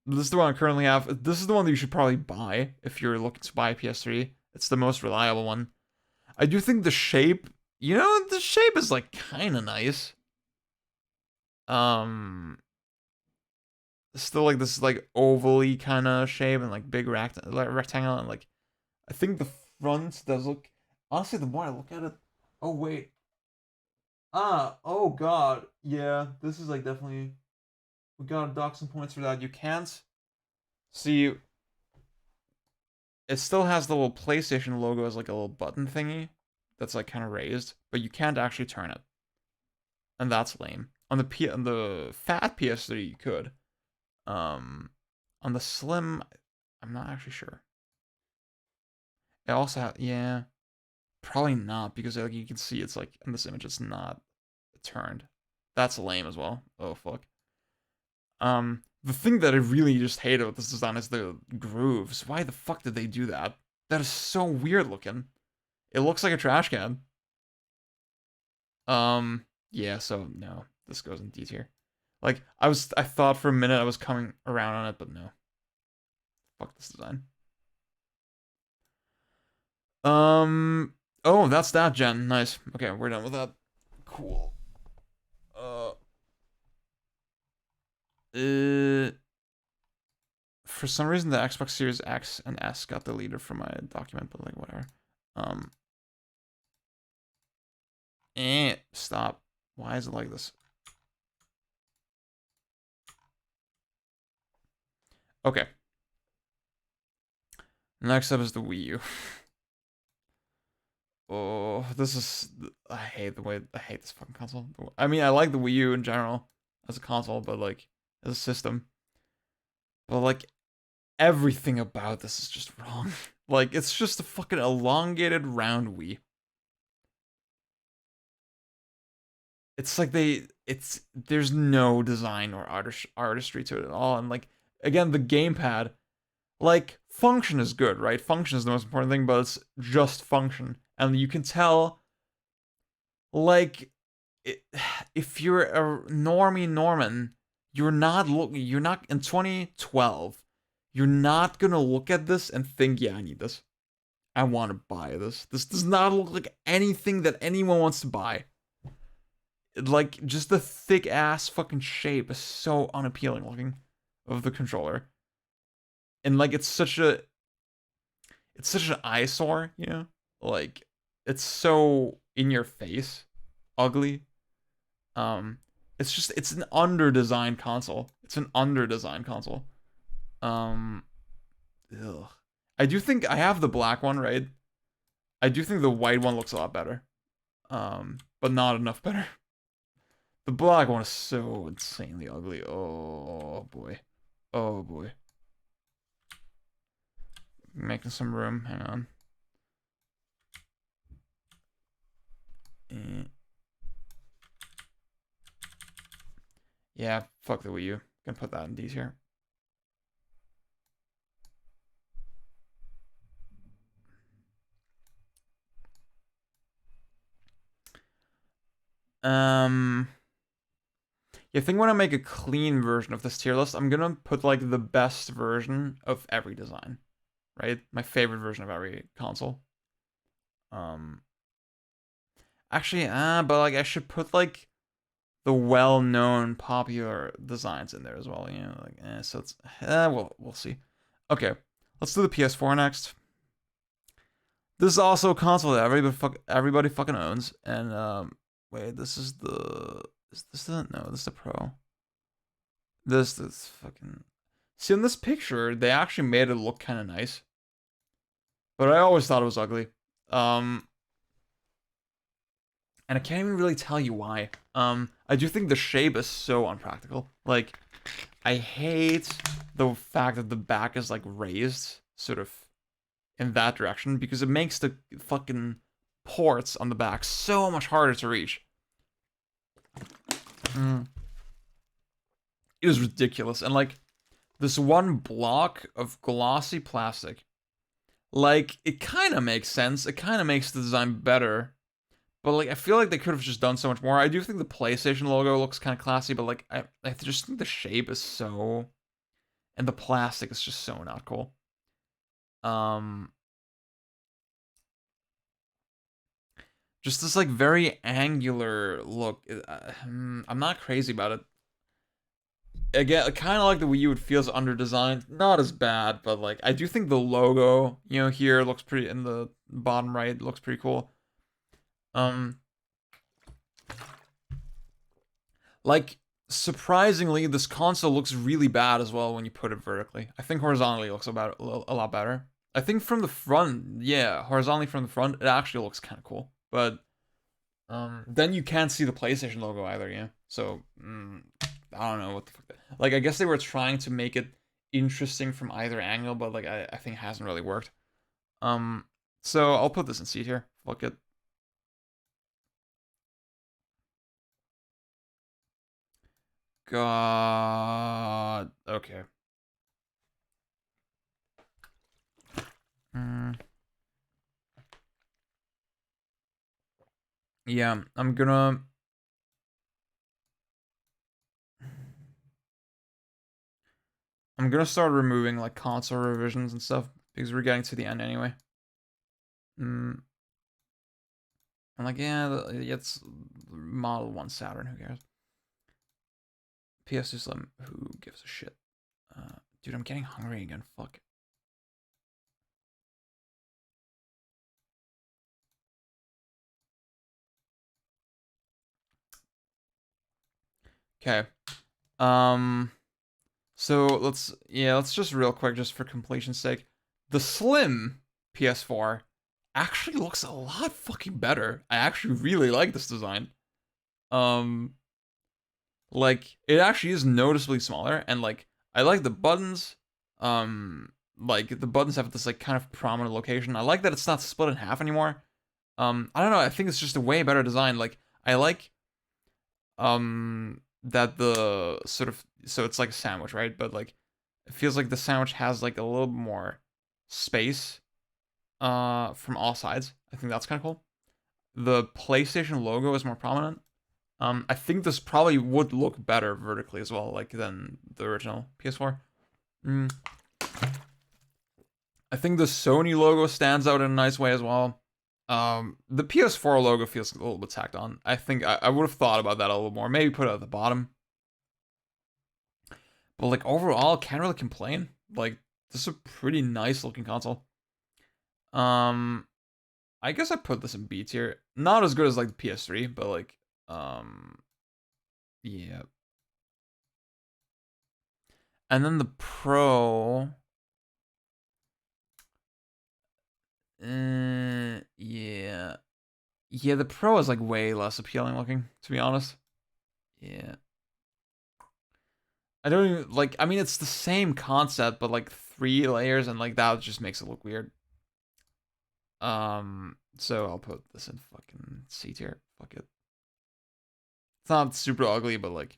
this is the one I currently have. This is the one that you should probably buy if you're looking to buy a PS3. It's the most reliable one. I do think the shape, the shape is like kind of nice. Um, still like this like ovally kind of shape and like big rectangle, and like I think the front does look. Honestly, the more I look at it, oh wait, oh god, yeah, this is like definitely we gotta dock some points for that. You can't see. It still has the little PlayStation logo as like a little button thingy that's like kind of raised, but you can't actually turn it, and that's lame. On the fat PS3 you could. On the slim, I'm not actually sure. It also yeah, probably not because like you can see it's like in this image it's not turned. That's lame as well. Oh fuck. The thing that I really just hate about this design is the grooves. Why the fuck did they do that? That is so weird looking. It looks like a trash can. Yeah, so no, this goes in D tier. Like I thought for a minute I was coming around on it, but no. Fuck this design. Oh, that's that gen. Nice. Okay, we're done with that. Cool. Uh, uh for some reason the Xbox Series X and S got deleted from my document, but like whatever. Um, stop. Why is it like this? Okay. Next up is the Wii U. Oh, this is. I hate the way. I hate this fucking console. I mean, I like the Wii U in general as a console, but like as a system. But like everything about this is just wrong. Like it's just a fucking elongated round Wii. It's like there's no design or artistry to it at all, and like again the gamepad, like function is good, right? Function is the most important thing, but it's just function, and you can tell like it, if you're a normie Norman, you're not in 2012, you're not gonna look at this and think, yeah, I need this. I want to buy this. This does not look like anything that anyone wants to buy. Like, just the thick ass fucking shape is so unappealing looking of the controller. And like it's such an eyesore, you know? Like it's so in your face, ugly. Um it's an under-designed console. It's an under-designed console. Um ugh. I do think I have the black one, right? I do think the white one looks a lot better. But not enough better. The black one is so insanely ugly. Oh boy. Oh boy. Making some room. Hang on. Yeah, fuck the Wii U. Gonna put that in D tier. Yeah, I think when I make a clean version of this tier list, I'm gonna put like the best version of every design, right? My favorite version of every console. Um, actually, but like I should put like the well-known popular designs in there as well. You know, like so it's we'll see. Okay, let's do the PS4 next. This is also a console that everybody fucking owns. And wait, this is the no, this is the Pro. This fucking see in this picture they actually made it look kind of nice, but I always thought it was ugly. Um, and I can't even really tell you why. I do think the shape is so unpractical. Like, I hate the fact that the back is like raised, sort of in that direction, because it makes the fucking ports on the back so much harder to reach. It was ridiculous. And like this one block of glossy plastic, like it kind of makes sense. It kind of makes the design better. But like I feel like they could have just done so much more. I do think the PlayStation logo looks kind of classy, but like I just think the shape is so and the plastic is just so not cool. Just this like very angular look. I'm not crazy about it. again, kind of like the Wii U, it feels under-designed. Not as bad, but like I do think the logo, here looks pretty in the bottom right looks pretty cool. Like surprisingly, this console looks really bad as well when you put it vertically. I think horizontally it looks about a lot better. I think from the front, yeah, horizontally from the front, it actually looks kind of cool. But then you can't see the PlayStation logo either, yeah. So I don't know what the fuck. Like I guess they were trying to make it interesting from either angle, but like I think it hasn't really worked. So I'll put this in C tier. Fuck it. God. Okay. Yeah, I'm gonna start removing like console revisions and stuff because we're getting to the end anyway. I'm like, yeah, it's Model 1 Saturn, who cares? PS2 Slim, who gives a shit? Dude, I'm getting hungry again, fuck. Okay. So let's just real quick, just for completion's sake. The Slim PS4 actually looks a lot fucking better. I actually really like this design. Like it actually is noticeably smaller, and like I like the buttons. Like the buttons have this like kind of prominent location. I like that it's not split in half anymore. I don't know. I think it's just a way better design. Like I like that the sort of, so it's like a sandwich, right? But like it feels like the sandwich has like a little more space from all sides. I think that's kind of cool. The PlayStation logo is more prominent. I think this probably would look better vertically as well, like than the original PS4. I think the Sony logo stands out in a nice way as well. The PS4 logo feels a little bit tacked on. I think I would have thought about that a little more. Maybe put it at the bottom. But like overall, can't really complain. Like this is a pretty nice looking console. I guess I put this in B tier. Not as good as like the PS3, but like yeah. And then the Pro. Yeah. Yeah, the Pro is like way less appealing looking, to be honest. Yeah. I don't even like, I mean it's the same concept, but like 3 layers, and like that just makes it look weird. So I'll put this in fucking C tier. Fuck it. It's not super ugly, but like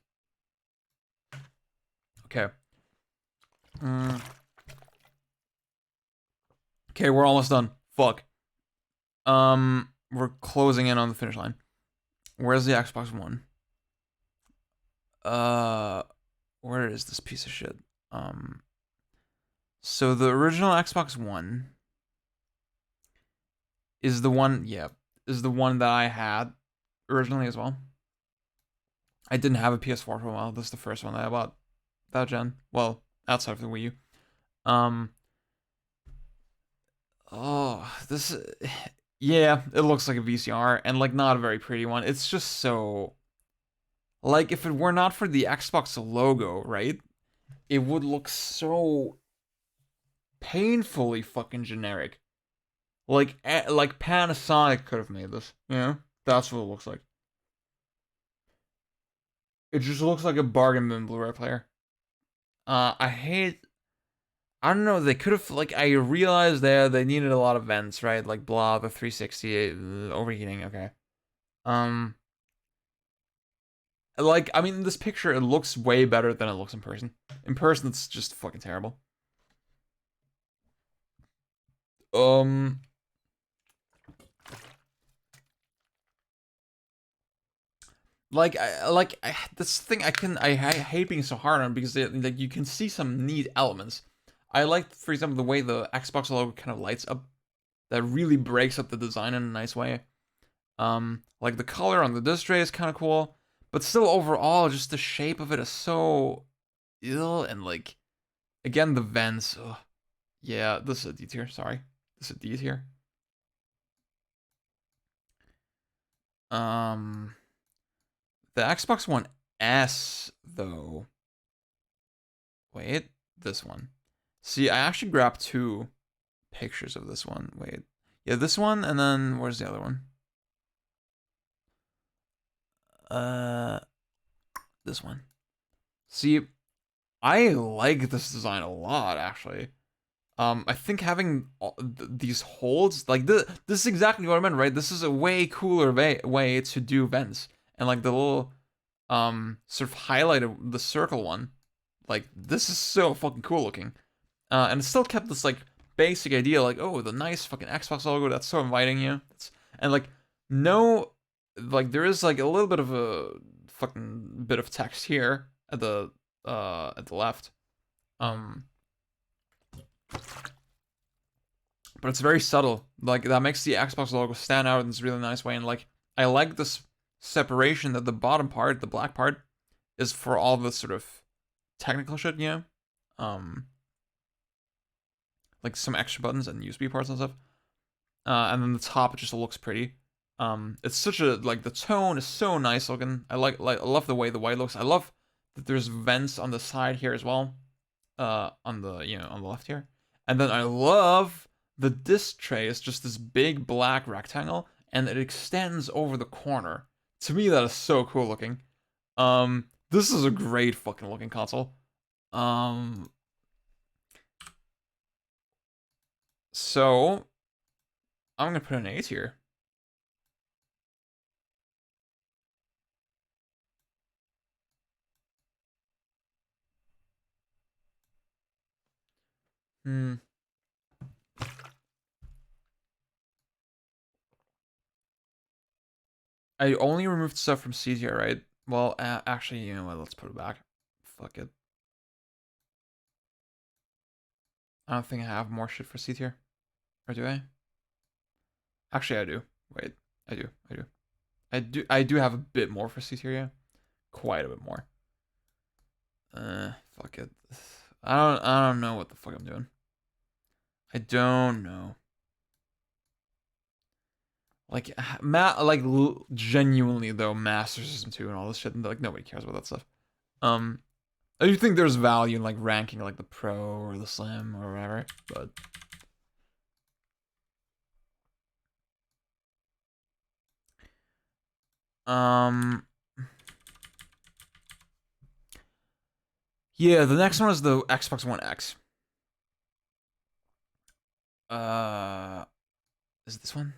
okay. Okay, we're almost done. Fuck. We're closing in on the finish line. Where's the Xbox One? Where is this piece of shit? So the original Xbox One is the one, is the one that I had originally as well. I didn't have a PS4 for a while. This is the first one that I bought that gen. Well, outside of the Wii U. Oh, this, yeah, it looks like a VCR, and like not a very pretty one. It's just so, like if it were not for the Xbox logo, right? It would look so painfully fucking generic. Like Panasonic could have made this. That's what it looks like. It just looks like a bargain bin Blu-ray player. I don't know, they could have, like, I realized there they needed a lot of vents, right? Like, blah, the 360, overheating, okay. Like, I mean, in this picture, it looks way better than it looks in person. In person, it's just fucking terrible. This thing I hate being so hard on because like you can see some neat elements. I like, for example, the way the Xbox logo kind of lights up. That really breaks up the design in a nice way. Like the color on the disc tray is kind of cool, but still overall, just the shape of it is so ill, and like again the vents. Ugh. Yeah, this is a D tier. Sorry, this is a D tier. The Xbox One S though. Wait, this one. See, I actually grabbed 2 pictures of this one. Wait, yeah, this one, and then where's the other one? This one. See, I like this design a lot, actually. I think having these holds, like this is exactly what I meant, right? This is a way cooler way to do vents, and like the little sort of highlight of the circle one, like this is so fucking cool looking, and it still kept this like basic idea, like oh the nice fucking Xbox logo that's so inviting you, and like no, like there is like a little bit of a fucking bit of text here at the left, but it's very subtle. Like that makes the Xbox logo stand out in this really nice way, and like I like this separation that the bottom part, the black part, is for all the sort of technical shit, you know, like some extra buttons and USB ports and stuff. And then the top, it just looks pretty. It's such a like the tone is so nice looking. I love the way the white looks. I love that there's vents on the side here as well, on the on the left here. And then I love the disc tray is just this big black rectangle, and it extends over the corner. To me, that is so cool looking. This is a great fucking looking console. So I'm gonna put an 8 here. I only removed stuff from C tier, right? Well, actually, you know what? Let's put it back. Fuck it. I don't think I have more shit for C tier. Or do I? Actually, I do. Wait, I do. I do have a bit more for C tier, yeah. Quite a bit more. Fuck it. I don't know what the fuck I'm doing. I don't know. Like, genuinely though, Master System 2 and all this shit, and like nobody cares about that stuff. I do think there's value in like ranking like the Pro or the Slim or whatever, but yeah, the next one is the Xbox One X. Is it this one?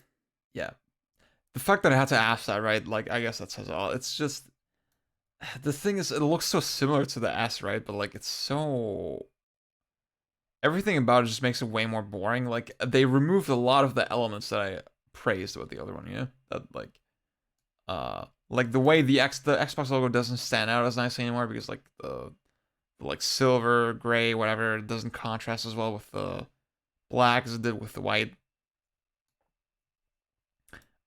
Yeah. The fact that I had to ask that, right? Like, I guess that says all. It's just the thing is, it looks so similar to the S, right? But like, it's so everything about it just makes it way more boring. Like, they removed a lot of the elements that I praised with the other one. You know, that like the way the Xbox logo doesn't stand out as nicely anymore because like the like silver, gray, whatever, it doesn't contrast as well with the black as it did with the white.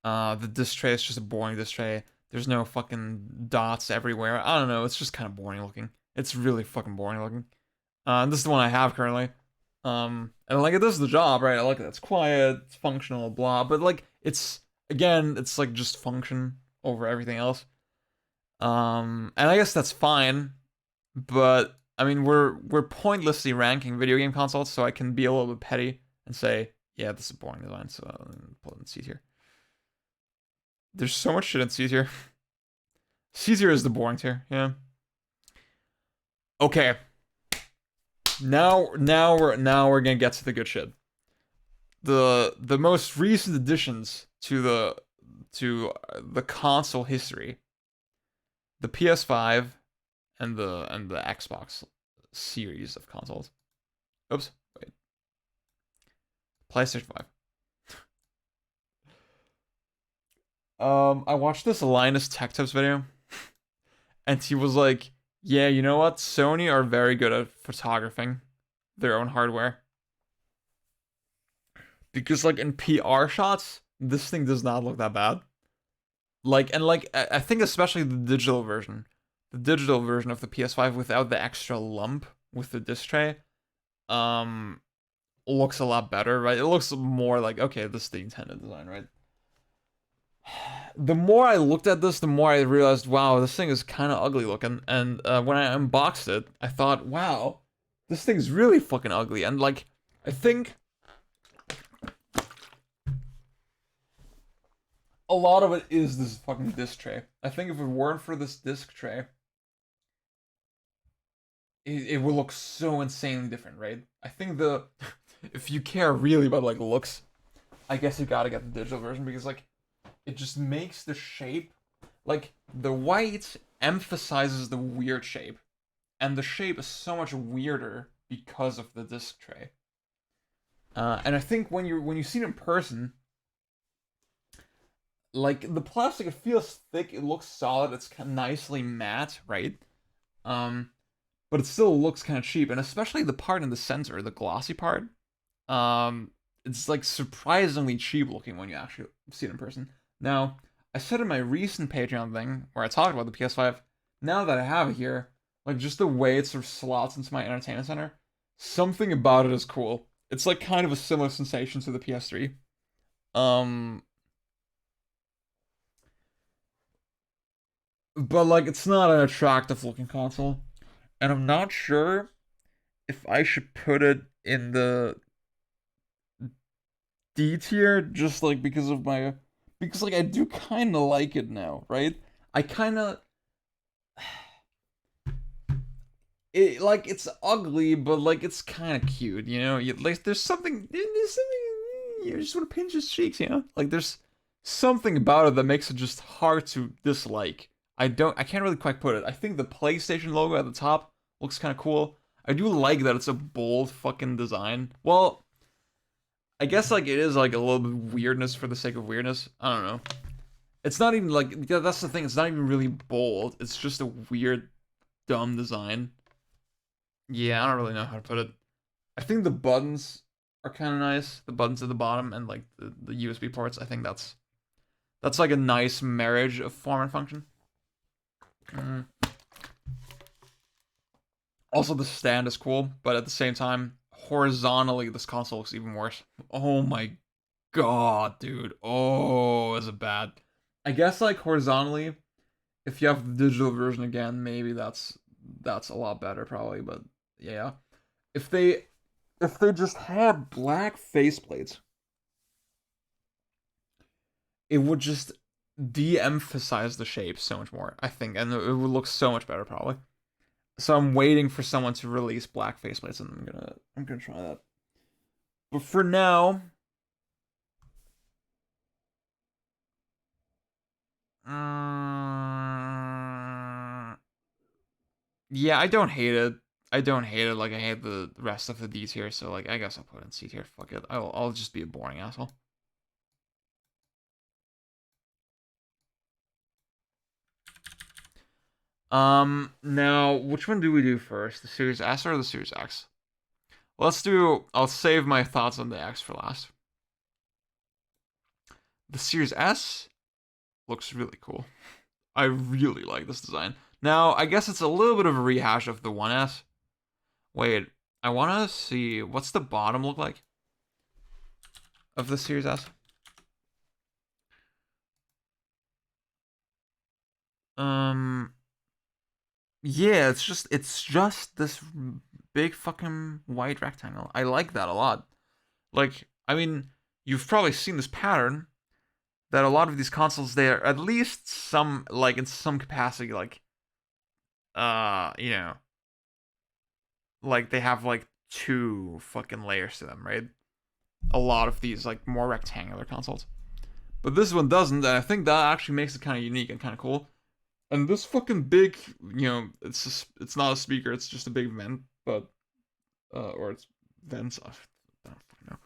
The disc tray is just a boring disc tray. There's no fucking dots everywhere. I don't know. It's just kind of boring looking. It's really fucking boring looking. This is the one I have currently. And like it does the job, right? I like it. It's quiet, it's functional, blah. But like it's again, it's like just function over everything else. And I guess that's fine. But I mean, we're pointlessly ranking video game consoles, so I can be a little bit petty and say, yeah, this is boring design. So I'll pull it in C tier. There's so much shit in C tier. C tier is the boring tier, yeah. Okay. Now we're gonna get to the good shit. The most recent additions to the console history. The PS5 and the Xbox series of consoles. Oops, wait. PlayStation 5. I watched this Linus Tech Tips video, and he was like, yeah, you know what? Sony are very good at photographing their own hardware. Because, like, in PR shots, this thing does not look that bad. Like, and, like, I think especially the digital version the digital version of the PS5 without the extra lump with the disc tray, looks a lot better, right? It looks more like, okay, this is the intended design, right? The more I looked at this, the more I realized, wow, this thing is kind of ugly looking. And when I unboxed it, I thought, wow, this thing's really fucking ugly. And like, I think a lot of it is this fucking disc tray. I think if it weren't for this disc tray, it would look so insanely different, right? I think if you care really about like looks, I guess you gotta get the digital version because like it just makes the shape, like the white emphasizes the weird shape, and the shape is so much weirder because of the disc tray. And I think when you see it in person, like the plastic, it feels thick, it looks solid, it's kind of nicely matte, right? But it still looks kind of cheap, and especially the part in the center, the glossy part, it's like surprisingly cheap looking when you actually see it in person. Now, I said in my recent Patreon thing where I talked about the PS5, now that I have it here, like just the way it sort of slots into my entertainment center, something about it is cool. It's like kind of a similar sensation to the PS3. But like it's not an attractive looking console. And I'm not sure if I should put it in the D tier just like because like I do kind of like it now, right? I kind of it's ugly, but like it's kind of cute, you know? Like there's something you just want to pinch his cheeks, you know? Like there's something about it that makes it just hard to dislike. I can't really quite put it. I think the PlayStation logo at the top looks kind of cool. I do like that it's a bold fucking design. Well, I guess like it is like a little bit weirdness for the sake of weirdness. I don't know. It's not even like that's the thing. It's not even really bold. It's just a weird, dumb design. Yeah, I don't really know how to put it. I think the buttons are kind of nice. The buttons at the bottom and like the USB ports. I think that's like a nice marriage of form and function. Also, the stand is cool, but at the same time, horizontally, this console looks even worse. Oh my god, dude. Oh, is it bad? I guess like horizontally, if you have the digital version again, maybe that's a lot better probably, but yeah. If they just had black faceplates, it would just de-emphasize the shape so much more, I think, and it would look so much better probably. So I'm waiting for someone to release black faceplates, and I'm gonna try that. But for now, yeah, I don't hate it. I don't hate it like I hate the rest of the D tier. So like, I guess I'll put it in C tier. Fuck it. I'll just be a boring asshole. Now, which one do we do first? The Series S or the Series X? I'll save my thoughts on the X for last. The Series S looks really cool. I really like this design. Now, I guess it's a little bit of a rehash of the 1S. Wait, I want to see, what's the bottom look like of the Series S? Yeah, it's just this big fucking white rectangle. I like that a lot. Like, I mean, you've probably seen this pattern that a lot of these consoles, they're at least some, like, in some capacity, like, you know, like, they have, like, two fucking layers to them, right? A lot of these, like, more rectangular consoles. But this one doesn't, and I think that actually makes it kind of unique and kind of cool. And this fucking big, it's not a speaker, it's just a big vent, but, or it's vents, I don't fucking know.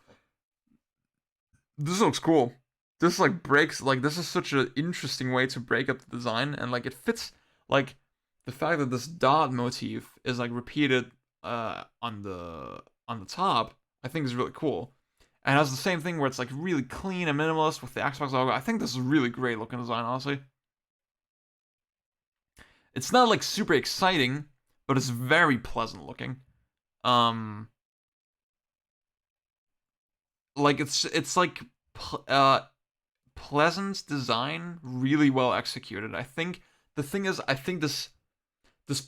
This looks cool. This, like, this is such an interesting way to break up the design, and, like, it fits, like, the fact that this dot motif is, like, repeated, on the top, I think is really cool. And it has the same thing where it's, like, really clean and minimalist with the Xbox logo. I think this is a really great looking design, honestly. It's not like super exciting, but it's very pleasant looking. Um, like it's like pleasant design, really well executed. I think the thing is, I think this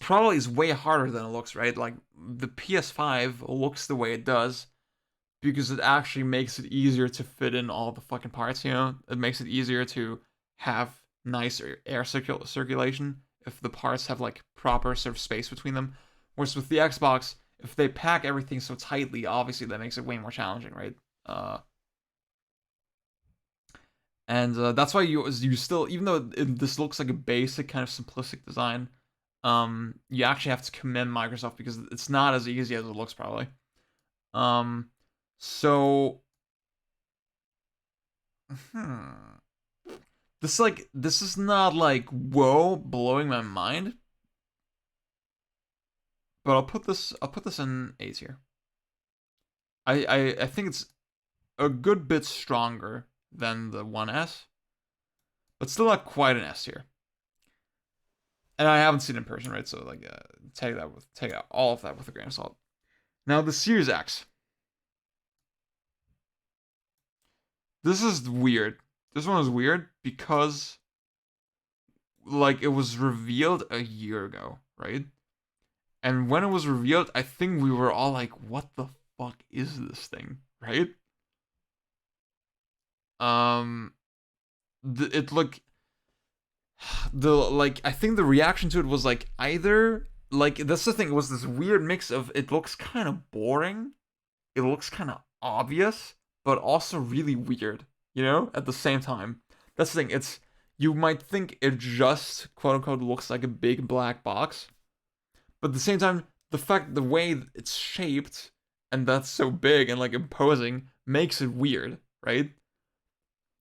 probably is way harder than it looks, right? Like the PS5 looks the way it does because it actually makes it easier to fit in all the fucking parts, you know? It makes it easier to have nice air circulation if the parts have like proper sort of space between them. Whereas with the Xbox, if they pack everything so tightly, obviously that makes it way more challenging, right? Uh, and that's why you still, even though this looks like a basic kind of simplistic design, you actually have to commend Microsoft because it's not as easy as it looks probably. Um, so, hmm. This is not like whoa blowing my mind, but I'll put this in A tier. I think it's a good bit stronger than the 1S, but still not quite an S tier. And I haven't seen it in person, right? So like, take out all of that with a grain of salt. Now the Series X. This is weird. This one is weird because like it was revealed a year ago, right? And when it was revealed, I think we were all like, "What the fuck is this thing?" Right? Um, it looked the like I think the reaction to it was like either like that's the thing. It was this weird mix of it looks kind of boring, it looks kind of obvious, but also really weird. You know, at the same time. That's the thing. It's you might think it just quote unquote looks like a big black box, but at the same time, the way it's shaped and that's so big and like imposing makes it weird, right?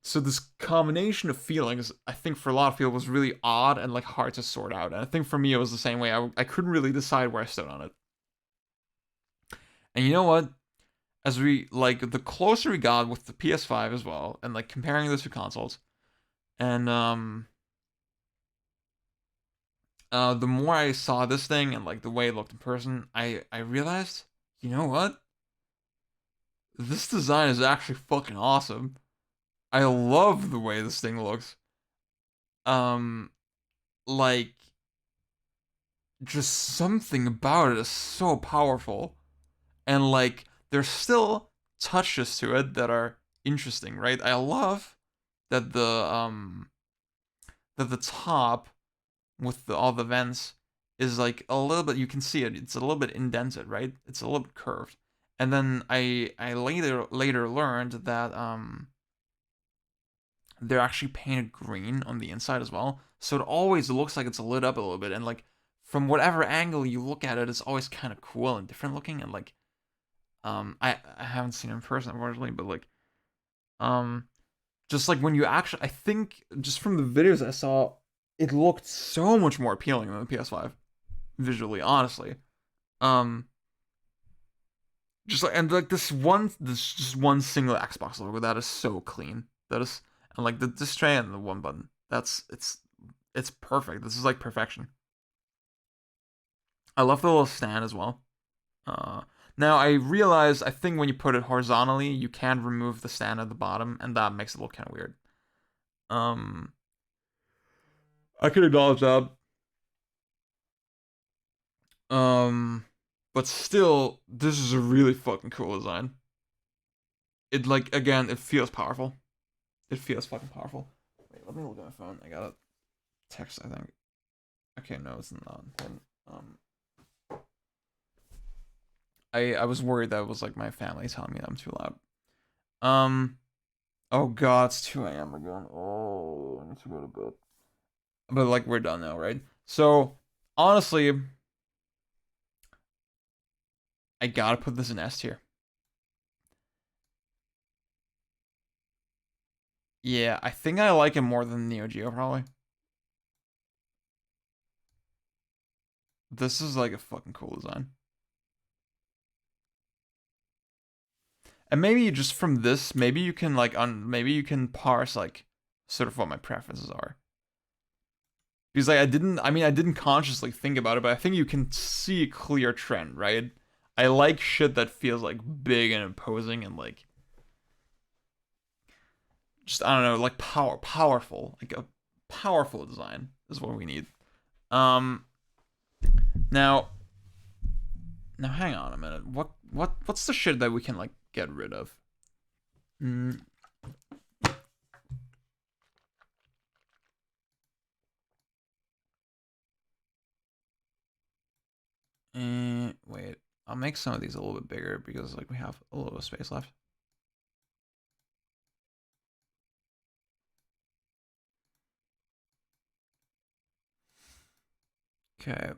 So this combination of feelings, I think for a lot of people was really odd and like hard to sort out. And I think for me it was the same way. I couldn't really decide where I stood on it. And you know what? As we like the closer we got with the PS5 as well, and like comparing the two consoles, and the more I saw this thing and like the way it looked in person, I realized, you know what? This design is actually fucking awesome. I love the way this thing looks. Um, like just something about it is so powerful, and like there's still touches to it that are interesting, right? I love that the top with all the vents is like a little bit, you can see it, it's a little bit indented, right? It's a little bit curved. And then I later learned that they're actually painted green on the inside as well. So it always looks like it's lit up a little bit, and like from whatever angle you look at it, it's always kind of cool and different looking. And like I haven't seen it in person unfortunately, but like um just like when you actually, I think just from the videos I saw, it looked so much more appealing than the PS5 visually, honestly. Um, just like and like this just one single Xbox logo that is so clean. That is and like this tray and the one button. That's it's perfect. This is like perfection. I love the little stand as well. Uh, Now I realize I think when you put it horizontally, you can remove the stand at the bottom, and that makes it look kind of weird. Um, I can acknowledge that. Um, but still, this is a really fucking cool design. It like again, it feels powerful. It feels fucking powerful. Wait, let me look at my phone. I got a text, I think. Okay, no, it's not important. I was worried that it was like my family telling me that I'm too loud. Um, oh god, it's 2 a.m. again. Oh, I need to go to bed. But like we're done now, right? So honestly, I gotta put this in S tier. Yeah, I think I like it more than Neo Geo probably. This is like a fucking cool design. And maybe just from this, maybe you can like maybe you can parse like sort of what my preferences are. Because like I didn't consciously think about it, but I think you can see a clear trend, right? I like shit that feels like big and imposing and like just I don't know, like powerful, like a powerful design is what we need. Um, now, now hang on a minute. What's the shit that we can like get rid of? Mm. Wait, I'll make some of these a little bit bigger because like we have a little bit of space left. Okay.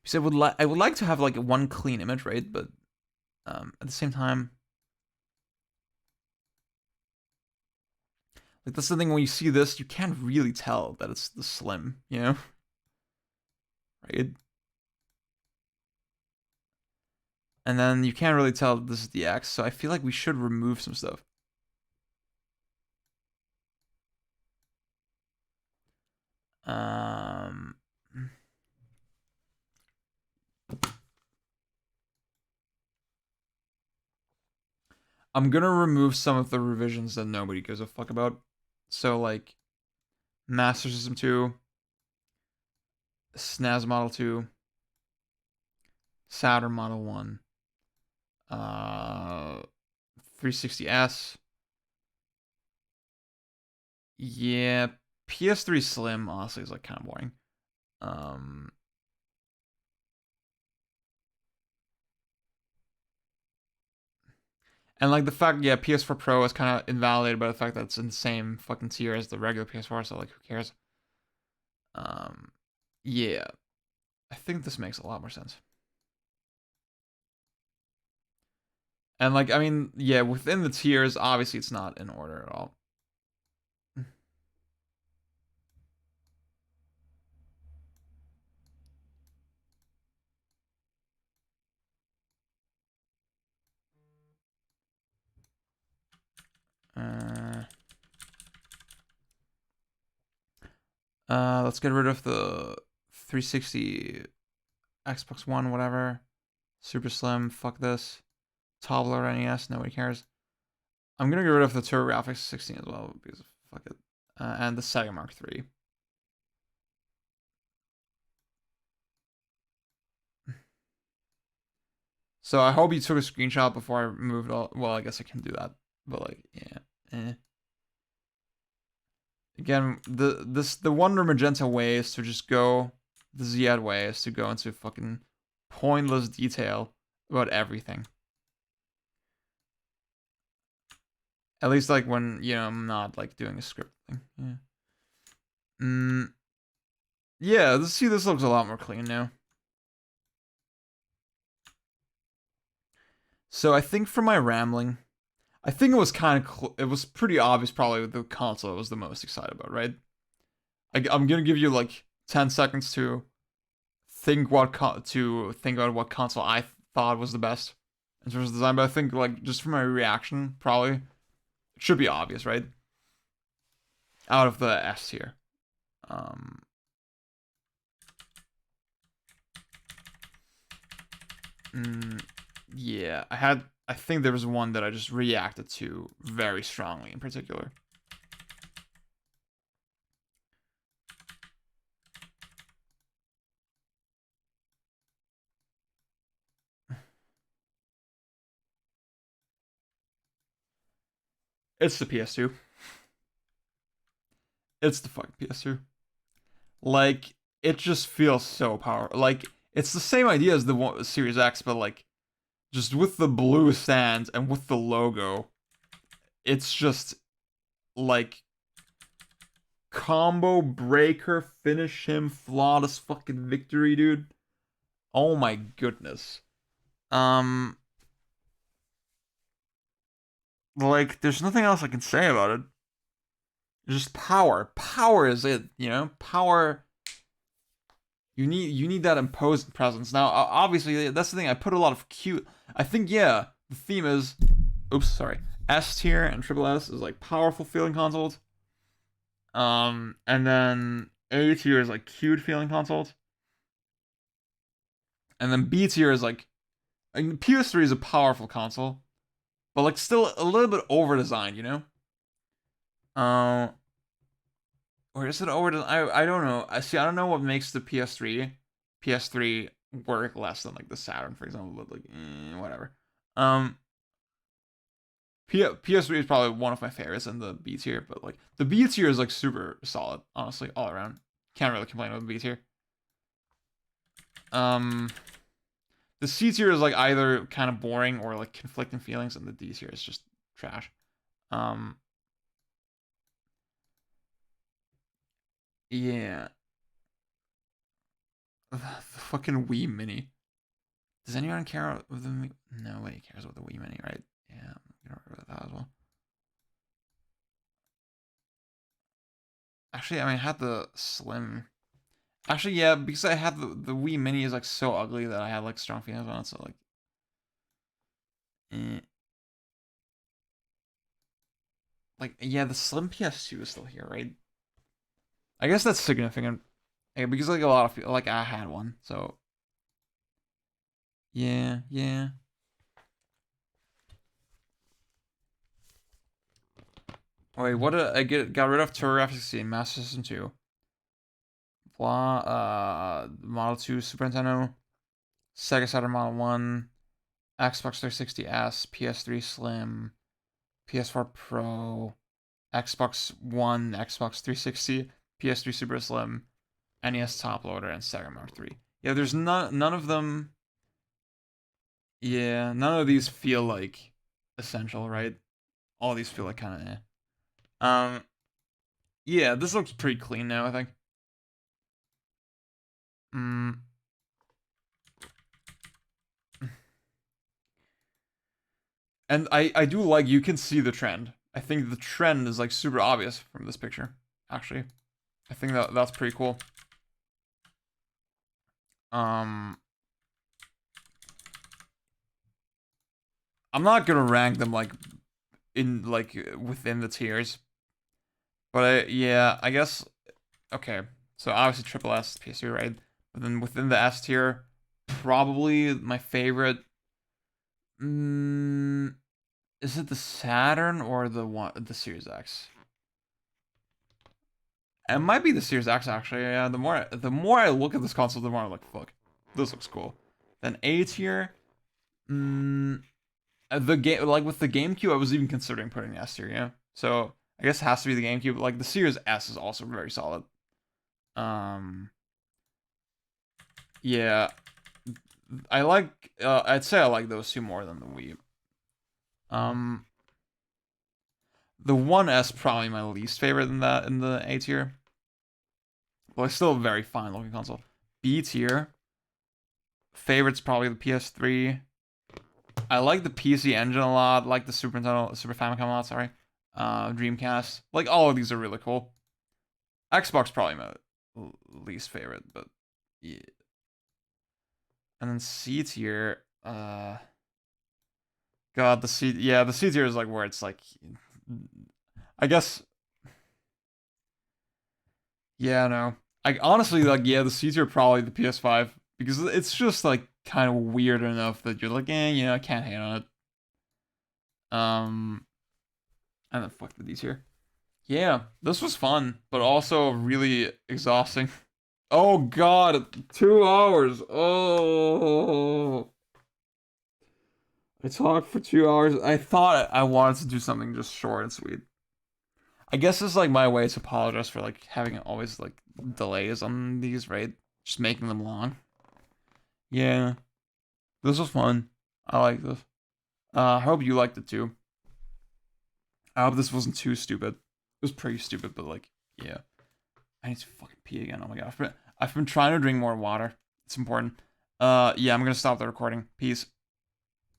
So I would like to have like one clean image, right? But at the same time, like that's the thing when you see this, you can't really tell that it's the slim, you know? Right? And then you can't really tell this is the X, so I feel like we should remove some stuff. Um, I'm gonna remove some of the revisions that nobody gives a fuck about. So like Master System 2, SNES Model 2, Saturn Model 1, 360S. Yeah, PS3 Slim honestly is like kind of boring. Um, and like the fact, yeah, PS4 Pro is kind of invalidated by the fact that it's in the same fucking tier as the regular PS4, so like who cares? Um, yeah, I think this makes a lot more sense. And like, I mean, yeah, within the tiers, obviously it's not in order at all. Uh, let's get rid of the 360, Xbox One, whatever. Super Slim, fuck this. Toddler NES, nobody cares. I'm gonna get rid of the TurboGrafx 16 as well because fuck it. And the Sega Mark III. So I hope you took a screenshot before I moved all. Well, I guess I can do that, but like, yeah. Again, the Wonder Magenta way is to just go. The Ziad way is to go into fucking pointless detail about everything. At least like when I'm not like doing a script thing. Yeah. Yeah. See, this looks a lot more clean now. So I think for my rambling, I think it was kind of it was pretty obvious probably the console I was the most excited about, right? I'm gonna give you like 10 seconds to think think about what console I thought was the best in terms of design, but I think like just from my reaction, probably it should be obvious, right? Out of the S tier. Um, yeah, I think there was one that I just reacted to very strongly in particular. It's the PS2. It's the fucking PS2. Like, it just feels so powerful. Like, it's the same idea as the Series X, but like, just with the blue stand and with the logo, it's just like combo breaker, finish him, flawless fucking victory, dude. Oh my goodness. Um, like, there's nothing else I can say about it. Just power. Power is it, Power. You need that imposing presence. Now, obviously, that's the thing. I put a lot of cute. I think yeah, the theme is, oops, sorry, S tier and triple S is like powerful feeling consoles. And then A tier is like cute feeling consoles. And then B tier is like PS3 is a powerful console, but like still a little bit over designed, you know? Or is it over designed? I don't know. I see. I don't know what makes the PS3 work less than like the Saturn, for example. But like whatever. Um, PS3 is probably one of my favorites in the B tier, but like the B tier is like super solid, honestly, all around. Can't really complain about the B tier. The C tier is like either kind of boring or like conflicting feelings, and the D tier is just trash. Yeah. The fucking Wii Mini. Does anyone care about the? Nobody cares about the Wii Mini, right? Yeah, I'm gonna remember that as well. Actually, I mean, I had the Slim. Actually, yeah, because I had the Wii Mini is like so ugly that I had like strong feelings on it. So like, eh. Like yeah, the Slim PS2 is still here, right? I guess that's significant. Yeah, because like a lot of people, like I had one, so yeah, yeah. Oh, wait, what did I got rid of TurboGrafx Master System 2. Blah, Model 2, Super Nintendo, Sega Saturn Model 1, Xbox 360S, PS3 Slim, PS4 Pro, Xbox One, Xbox 360, PS3 Super Slim, NES Top Loader, and Sega Mark 3. Yeah, there's none of them. Yeah, none of these feel like essential, right? All these feel like kind of yeah, this looks pretty clean now, I think. Mm. And I do like, you can see the trend. I think the trend is like super obvious from this picture, actually. I think that's pretty cool. I'm not gonna rank them like in like within the tiers, but yeah, I guess okay. So obviously triple S PS3, right? But then within the S tier, probably my favorite. Is it the Saturn or the Series X? It might be the Series X actually. Yeah, the more I look at this console, the more I'm like, fuck, this looks cool. Then A tier, the game like with the GameCube, I was even considering putting the S tier. Yeah, so I guess it has to be the GameCube. Like the Series S is also very solid. Yeah, I like. I'd say I like those two more than the Wii. Um, the 1S probably my least favorite in the A tier. But it's still a very fine looking console. B tier. Favorite's probably the PS3. I like the PC Engine a lot, like the Super Nintendo, Super Famicom a lot, sorry. Dreamcast. Like all of these are really cool. Xbox probably my least favorite, but yeah. And then C tier, God, the C tier is like where it's like, I guess, yeah, no. I honestly like, yeah, the C tier probably the PS5 because it's just like kind of weird enough that you're like, I can't hate on it. And then fuck the D tier. Yeah, this was fun, but also really exhausting. Oh God, 2 hours. Oh, I talked for 2 hours. I thought I wanted to do something just short and sweet. I guess it's like my way to apologize for like having always like delays on these, right? Just making them long. Yeah, this was fun. I like this. I hope you liked it too. I hope this wasn't too stupid. It was pretty stupid, but like, yeah. I need to fucking pee again. Oh my gosh. I've been trying to drink more water. It's important. Yeah, I'm gonna stop the recording. Peace.